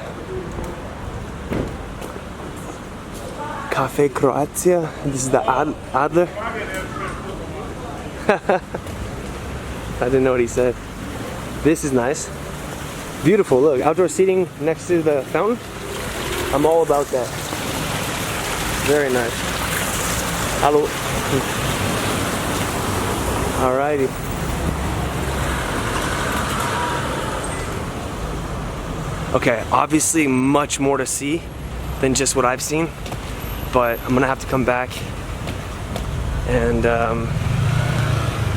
Speaker 2: Cafe Croatia. This is the Adler. I didn't know what he said. This is nice. Beautiful, look, outdoor seating next to the fountain. I'm all about that. Very nice. Hello. Alrighty. Okay, obviously much more to see than just what I've seen, but I'm gonna have to come back and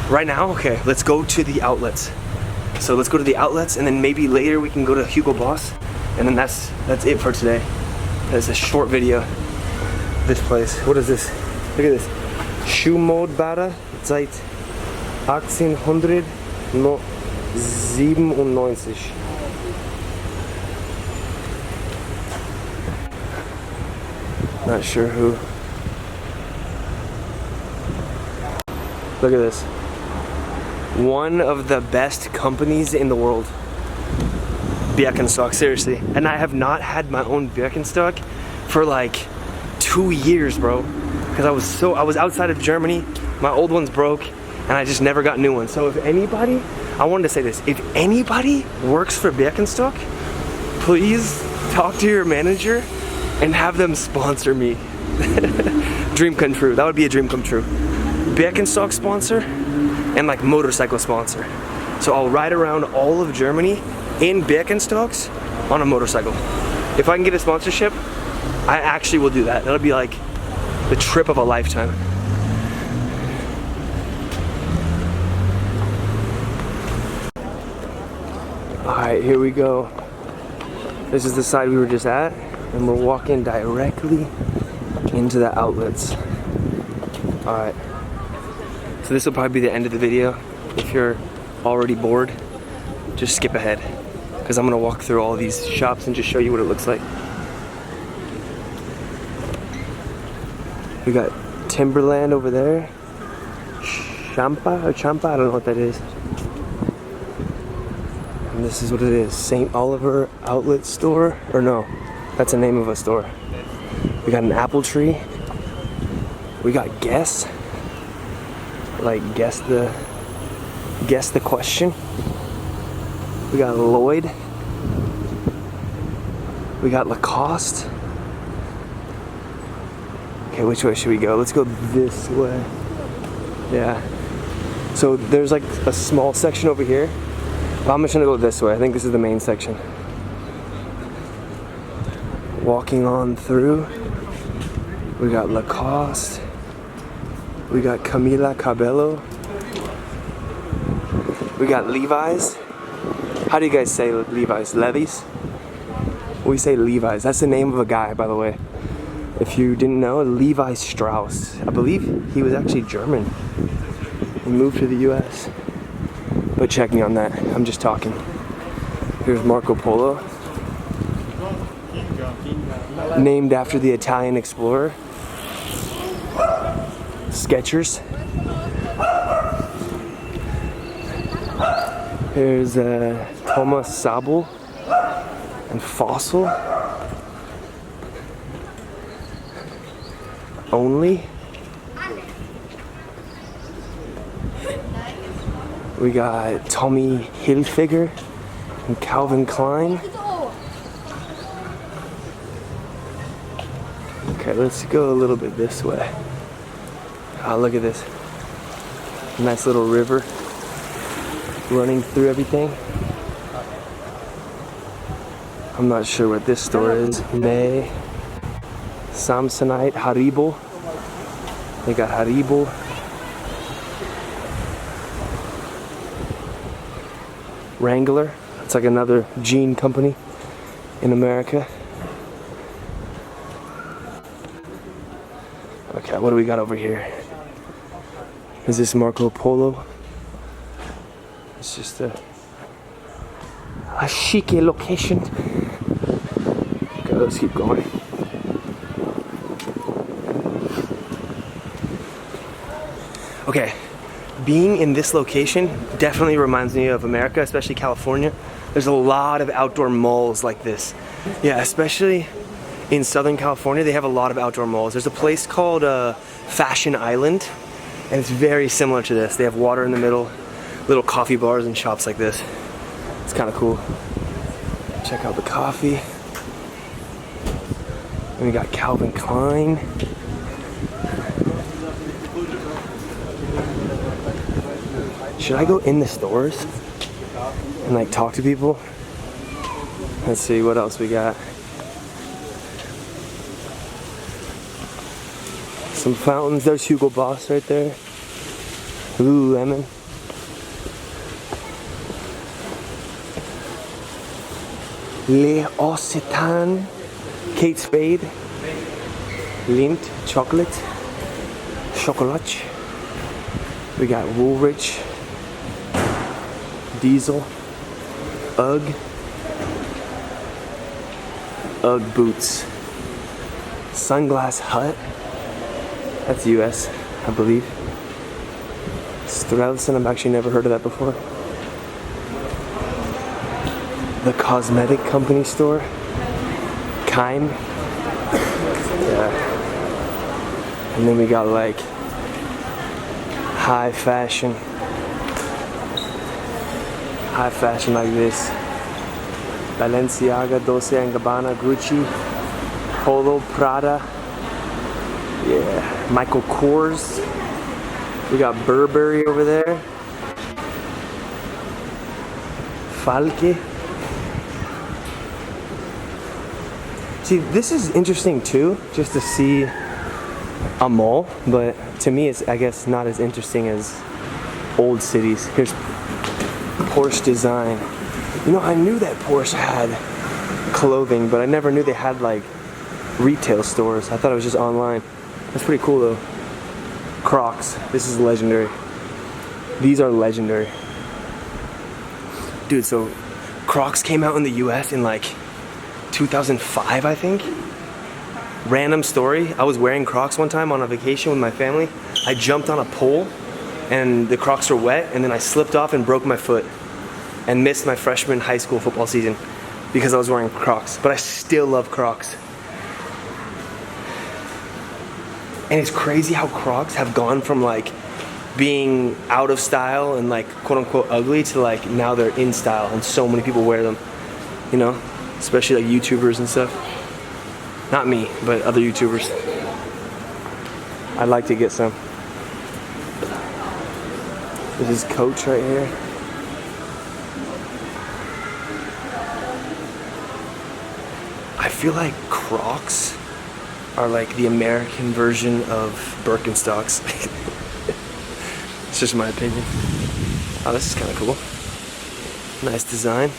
Speaker 2: right now, okay, let's go to the outlets. So let's go to the outlets and then maybe later we can go to Hugo Boss, and then that's it for today. That's a short video. This place, what is this? Look at this. Schuhmodbare seit 1897. Not sure who. Look at this. One of the best companies in the world. Birkenstock, seriously. And I have not had my own Birkenstock for like 2 years, bro. Because I was outside of Germany, my old ones broke, and I just never got new ones. So if anybody, I wanted to say this, if anybody works for Birkenstock, please talk to your manager and have them sponsor me. Dream come true. That would be a dream come true. Birkenstock sponsor and like motorcycle sponsor. So I'll ride around all of Germany in Birkenstocks on a motorcycle. If I can get a sponsorship, I actually will do that. That'll be like the trip of a lifetime. Alright, here we go. This is the side we were just at, and we're walking directly into the outlets. Alright. So this will probably be the end of the video. If you're already bored, just skip ahead, because I'm gonna walk through all these shops and just show you what it looks like. We got Timberland over there. Champa, I don't know what that is. And this is what it is, St. Oliver Outlet Store, or no, that's the name of a store. We got an apple tree. We got Guess. Like guess the question. We got Lloyd. We got Lacoste. Okay, which way should we go? Let's go this way. Yeah. So there's like a small section over here. But I'm just gonna go this way. I think this is the main section. Walking on through. We got Lacoste. We got Camila Cabello. We got Levi's. How do you guys say Levi's? Levi's? We say Levi's. That's the name of a guy, by the way. If you didn't know, Levi Strauss. I believe he was actually German. He moved to the US. But check me on that. I'm just talking. Here's Marco Polo. Named after the Italian explorer. Skechers. Here's Thomas Sabo and Fossil. Only. We got Tommy Hilfiger and Calvin Klein. Okay, let's go a little bit this way. Oh, look at this. Nice little river running through everything. I'm not sure what this store is. May, Samsonite, Haribo. They got Haribo. Wrangler. It's like another jean company in America. Okay, what do we got over here? Is this Marco Polo? It's just a chic location. Okay, let's keep going. Okay, being in this location definitely reminds me of America, especially California. There's a lot of outdoor malls like this. Yeah, especially in Southern California, they have a lot of outdoor malls. There's a place called Fashion Island, and it's very similar to this. They have water in the middle, little coffee bars and shops like this. It's kind of cool. Check out the coffee. And we got Calvin Klein. Should I go in the stores and like talk to people? Let's see what else we got. Some fountains. There's Hugo Boss right there. Lululemon. Le Occitan. Kate Spade. Lindt. Chocolate. Chocolat. We got Woolrich. Diesel. UGG. UGG boots. Sunglass Hut. That's US, I believe. Strelson, I've actually never heard of that before. The cosmetic company store. Keim. Yeah. And then we got like high fashion. High fashion like this. Balenciaga, Dolce & Gabbana, Gucci, Polo, Prada. Yeah. Michael Kors. We got Burberry over there. Falke. See, this is interesting too, just to see a mall, but to me it's, I guess, not as interesting as old cities. Here's Porsche design. You know, I knew that Porsche had clothing, but I never knew they had like retail stores. I thought it was just online. That's pretty cool though. Crocs. This is legendary. These are legendary. Dude, so Crocs came out in the US in like 2005, I think. Random story. I was wearing Crocs one time on a vacation with my family. I jumped on a pole and the Crocs were wet, and then I slipped off and broke my foot and missed my freshman high school football season because I was wearing Crocs. But I still love Crocs. And it's crazy how Crocs have gone from like being out of style and like quote unquote ugly to like now they're in style and so many people wear them, you know, especially like YouTubers and stuff. Not me, but other YouTubers. I'd like to get some. This is Coach right here. I feel like Crocs are like the American version of Birkenstocks. It's just my opinion. Oh, this is kind of cool. Nice design.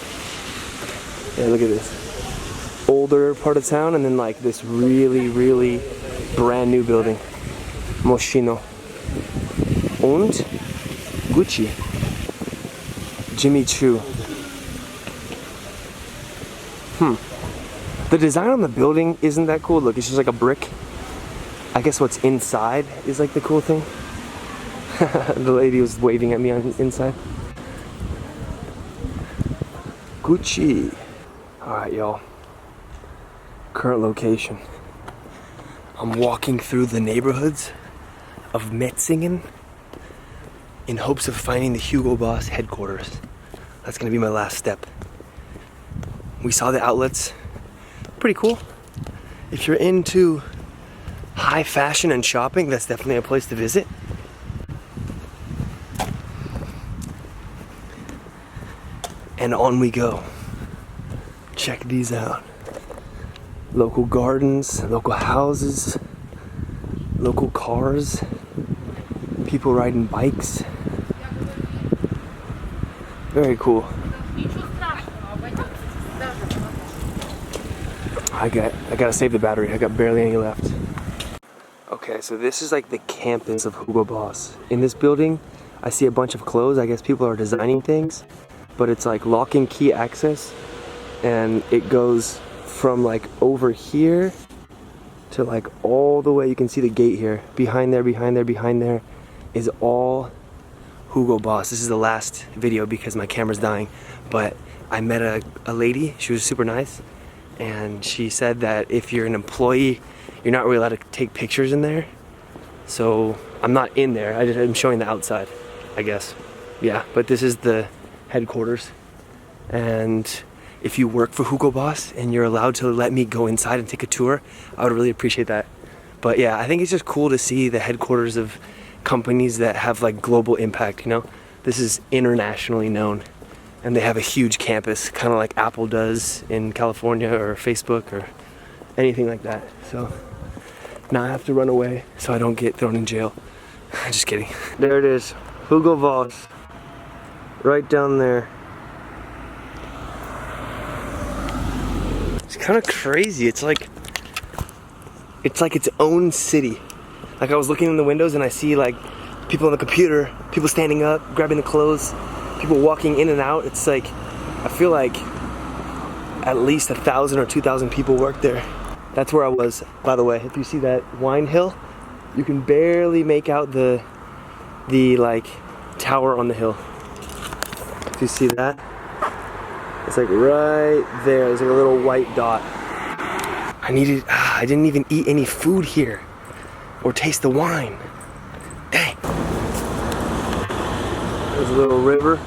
Speaker 2: Yeah, look at this. Older part of town, and then like this really, really brand new building. Moschino. Und Gucci. Jimmy Choo. The design on the building isn't that cool. Look, it's just like a brick. I guess what's inside is like the cool thing. The lady was waving at me on inside. Gucci. Alright, y'all. Current location. I'm walking through the neighborhoods of Metzingen in hopes of finding the Hugo Boss headquarters. That's gonna be my last step. We saw the outlets. Pretty cool. If you're into high fashion and shopping, that's definitely a place to visit. And on we go. Check these out. Local gardens, local houses, local cars, people riding bikes. Very cool. I gotta save the battery. I got barely any left. Okay, so this is like the campus of Hugo Boss. In this building, I see a bunch of clothes. I guess people are designing things, but it's like lock and key access, and it goes from like over here to like all the way. You can see the gate here. Behind there is all Hugo Boss. This is the last video because my camera's dying, but I met a lady. She was super nice, and she said that if you're an employee, you're not really allowed to take pictures in there. So I'm not in there, I'm showing the outside, I guess. Yeah, but this is the headquarters. And if you work for Hugo Boss and you're allowed to let me go inside and take a tour, I would really appreciate that. But yeah, I think it's just cool to see the headquarters of companies that have like global impact, you know? This is internationally known, and they have a huge campus, kind of like Apple does in California, or Facebook, or anything like that. So now I have to run away so I don't get thrown in jail. Just kidding. There it is, Hugo Boss, right down there. It's kind of crazy. It's like its own city. Like I was looking in the windows and I see like people on the computer, people standing up, grabbing the clothes, people walking in and out. It's like, I feel like at least 1,000 or 2,000 people work there. That's where I was, by the way. If you see that wine hill, you can barely make out the like tower on the hill. If you see that, it's like right there. There's like a little white dot. I didn't even eat any food here or taste the wine. Dang. There's a little river,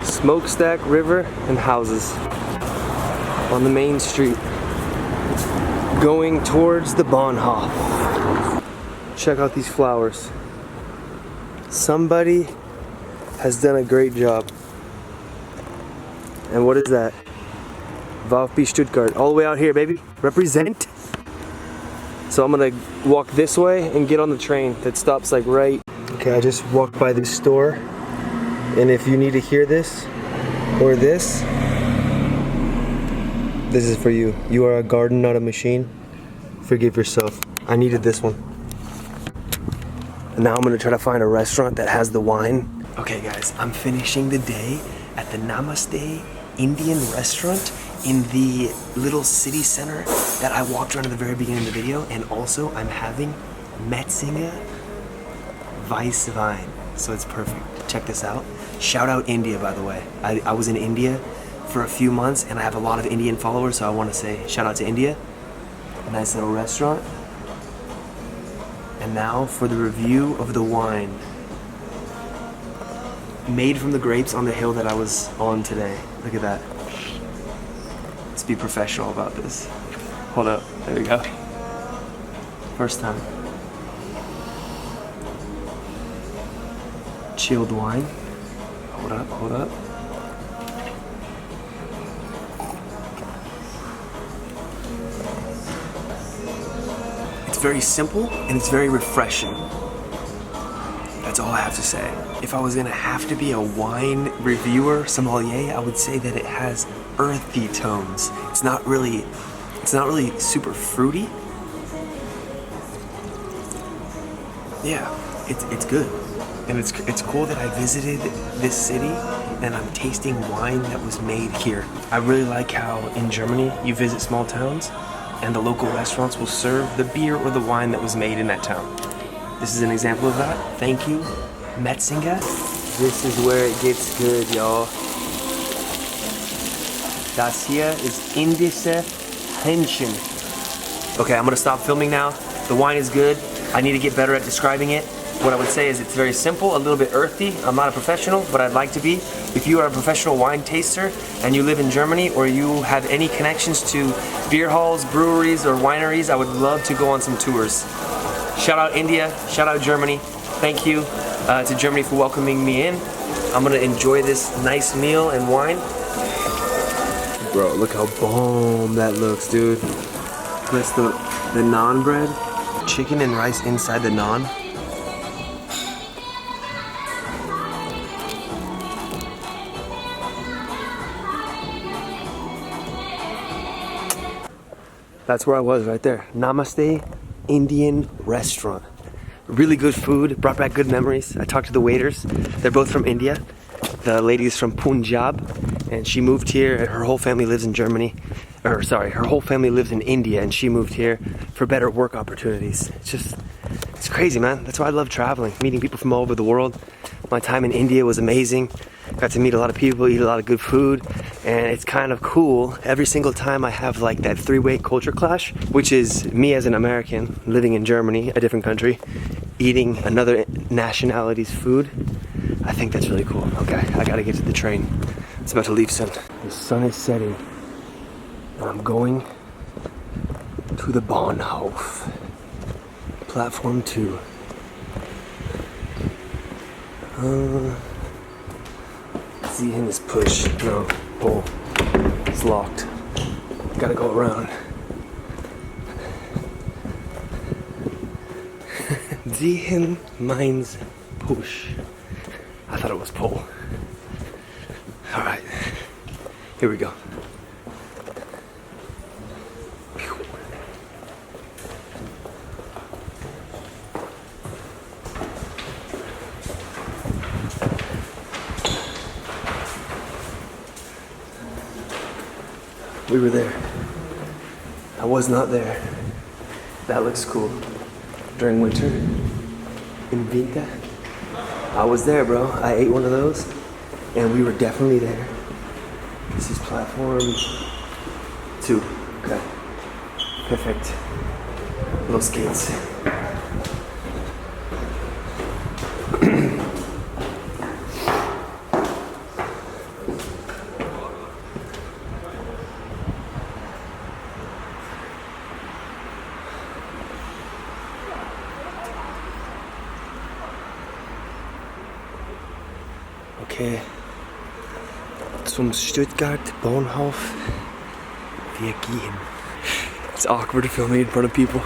Speaker 2: smokestack river, and houses on the main street going towards the Bahnhof. Check out these flowers. Somebody has done a great job. And what is that? VfB Stuttgart, all the way out here, baby. Represent. So I'm gonna walk this way and get on the train that stops like right. Okay, I just walked by this store, and if you need to hear this or this is for you. You are a garden, not a machine. Forgive yourself. I needed this one. And now I'm gonna try to find a restaurant that has the wine. Okay guys, I'm finishing the day at the Namaste Indian restaurant in the little city center that I walked around at the very beginning of the video, and also I'm having Metzingen Weißwein, so it's perfect. Check this out. Shout out India, by the way. I was in India for a few months, and I have a lot of Indian followers, so I want to say shout out to India. A nice little restaurant. And now for the review of the wine. Made from the grapes on the hill that I was on today. Look at that. Let's be professional about this. Hold up, there we go. First time. Chilled wine. Hold up, hold up. It's very simple and it's very refreshing. That's all I have to say. If I was gonna have to be a wine reviewer, sommelier, I would say that it has earthy tones. It's not really super fruity. Yeah, it's good. And it's cool that I visited this city and I'm tasting wine that was made here. I really like how in Germany you visit small towns and the local restaurants will serve the beer or the wine that was made in that town. This is an example of that. Thank you, Metzingen. This is where it gets good, y'all. Das hier ist indische Hähnchen. Okay, I'm gonna stop filming now. The wine is good. I need to get better at describing it. What I would say is it's very simple, a little bit earthy. I'm not a professional, but I'd like to be. If you are a professional wine taster and you live in Germany or you have any connections to beer halls, breweries, or wineries, I would love to go on some tours. Shout out India, shout out Germany. Thank you to Germany for welcoming me in. I'm gonna enjoy this nice meal and wine. Bro, look how bomb that looks, dude. That's the naan bread. Chicken and rice inside the naan. That's where I was right there. Namaste Indian restaurant. Really good food, brought back good memories. I talked to the waiters. They're both from India. The lady's from Punjab and she moved here and her whole family lives in Germany. Her whole family lives in India and she moved here for better work opportunities. It's crazy, man. That's why I love traveling, meeting people from all over the world. My time in India was amazing. Got to meet a lot of people, eat a lot of good food, and it's kind of cool. Every single time I have like that three-way culture clash, which is me as an American living in Germany, a different country, eating another nationality's food. I think that's really cool. Okay, I gotta get to the train. It's about to leave soon. The sun is setting, and I'm going to the Bahnhof. Platform 2. Ziehen is push. No, pull. It's locked. Gotta go around. Ziehen means push. I thought it was pull. Alright. Here we go. We were there. I was not there. That looks cool. During winter, in Vinta. I was there, bro. I ate one of those, and we were definitely there. This is platform 2. Okay. Perfect. Los skates. Okay, zum Stuttgart Bahnhof wir gehen. It's awkward filming in front of people.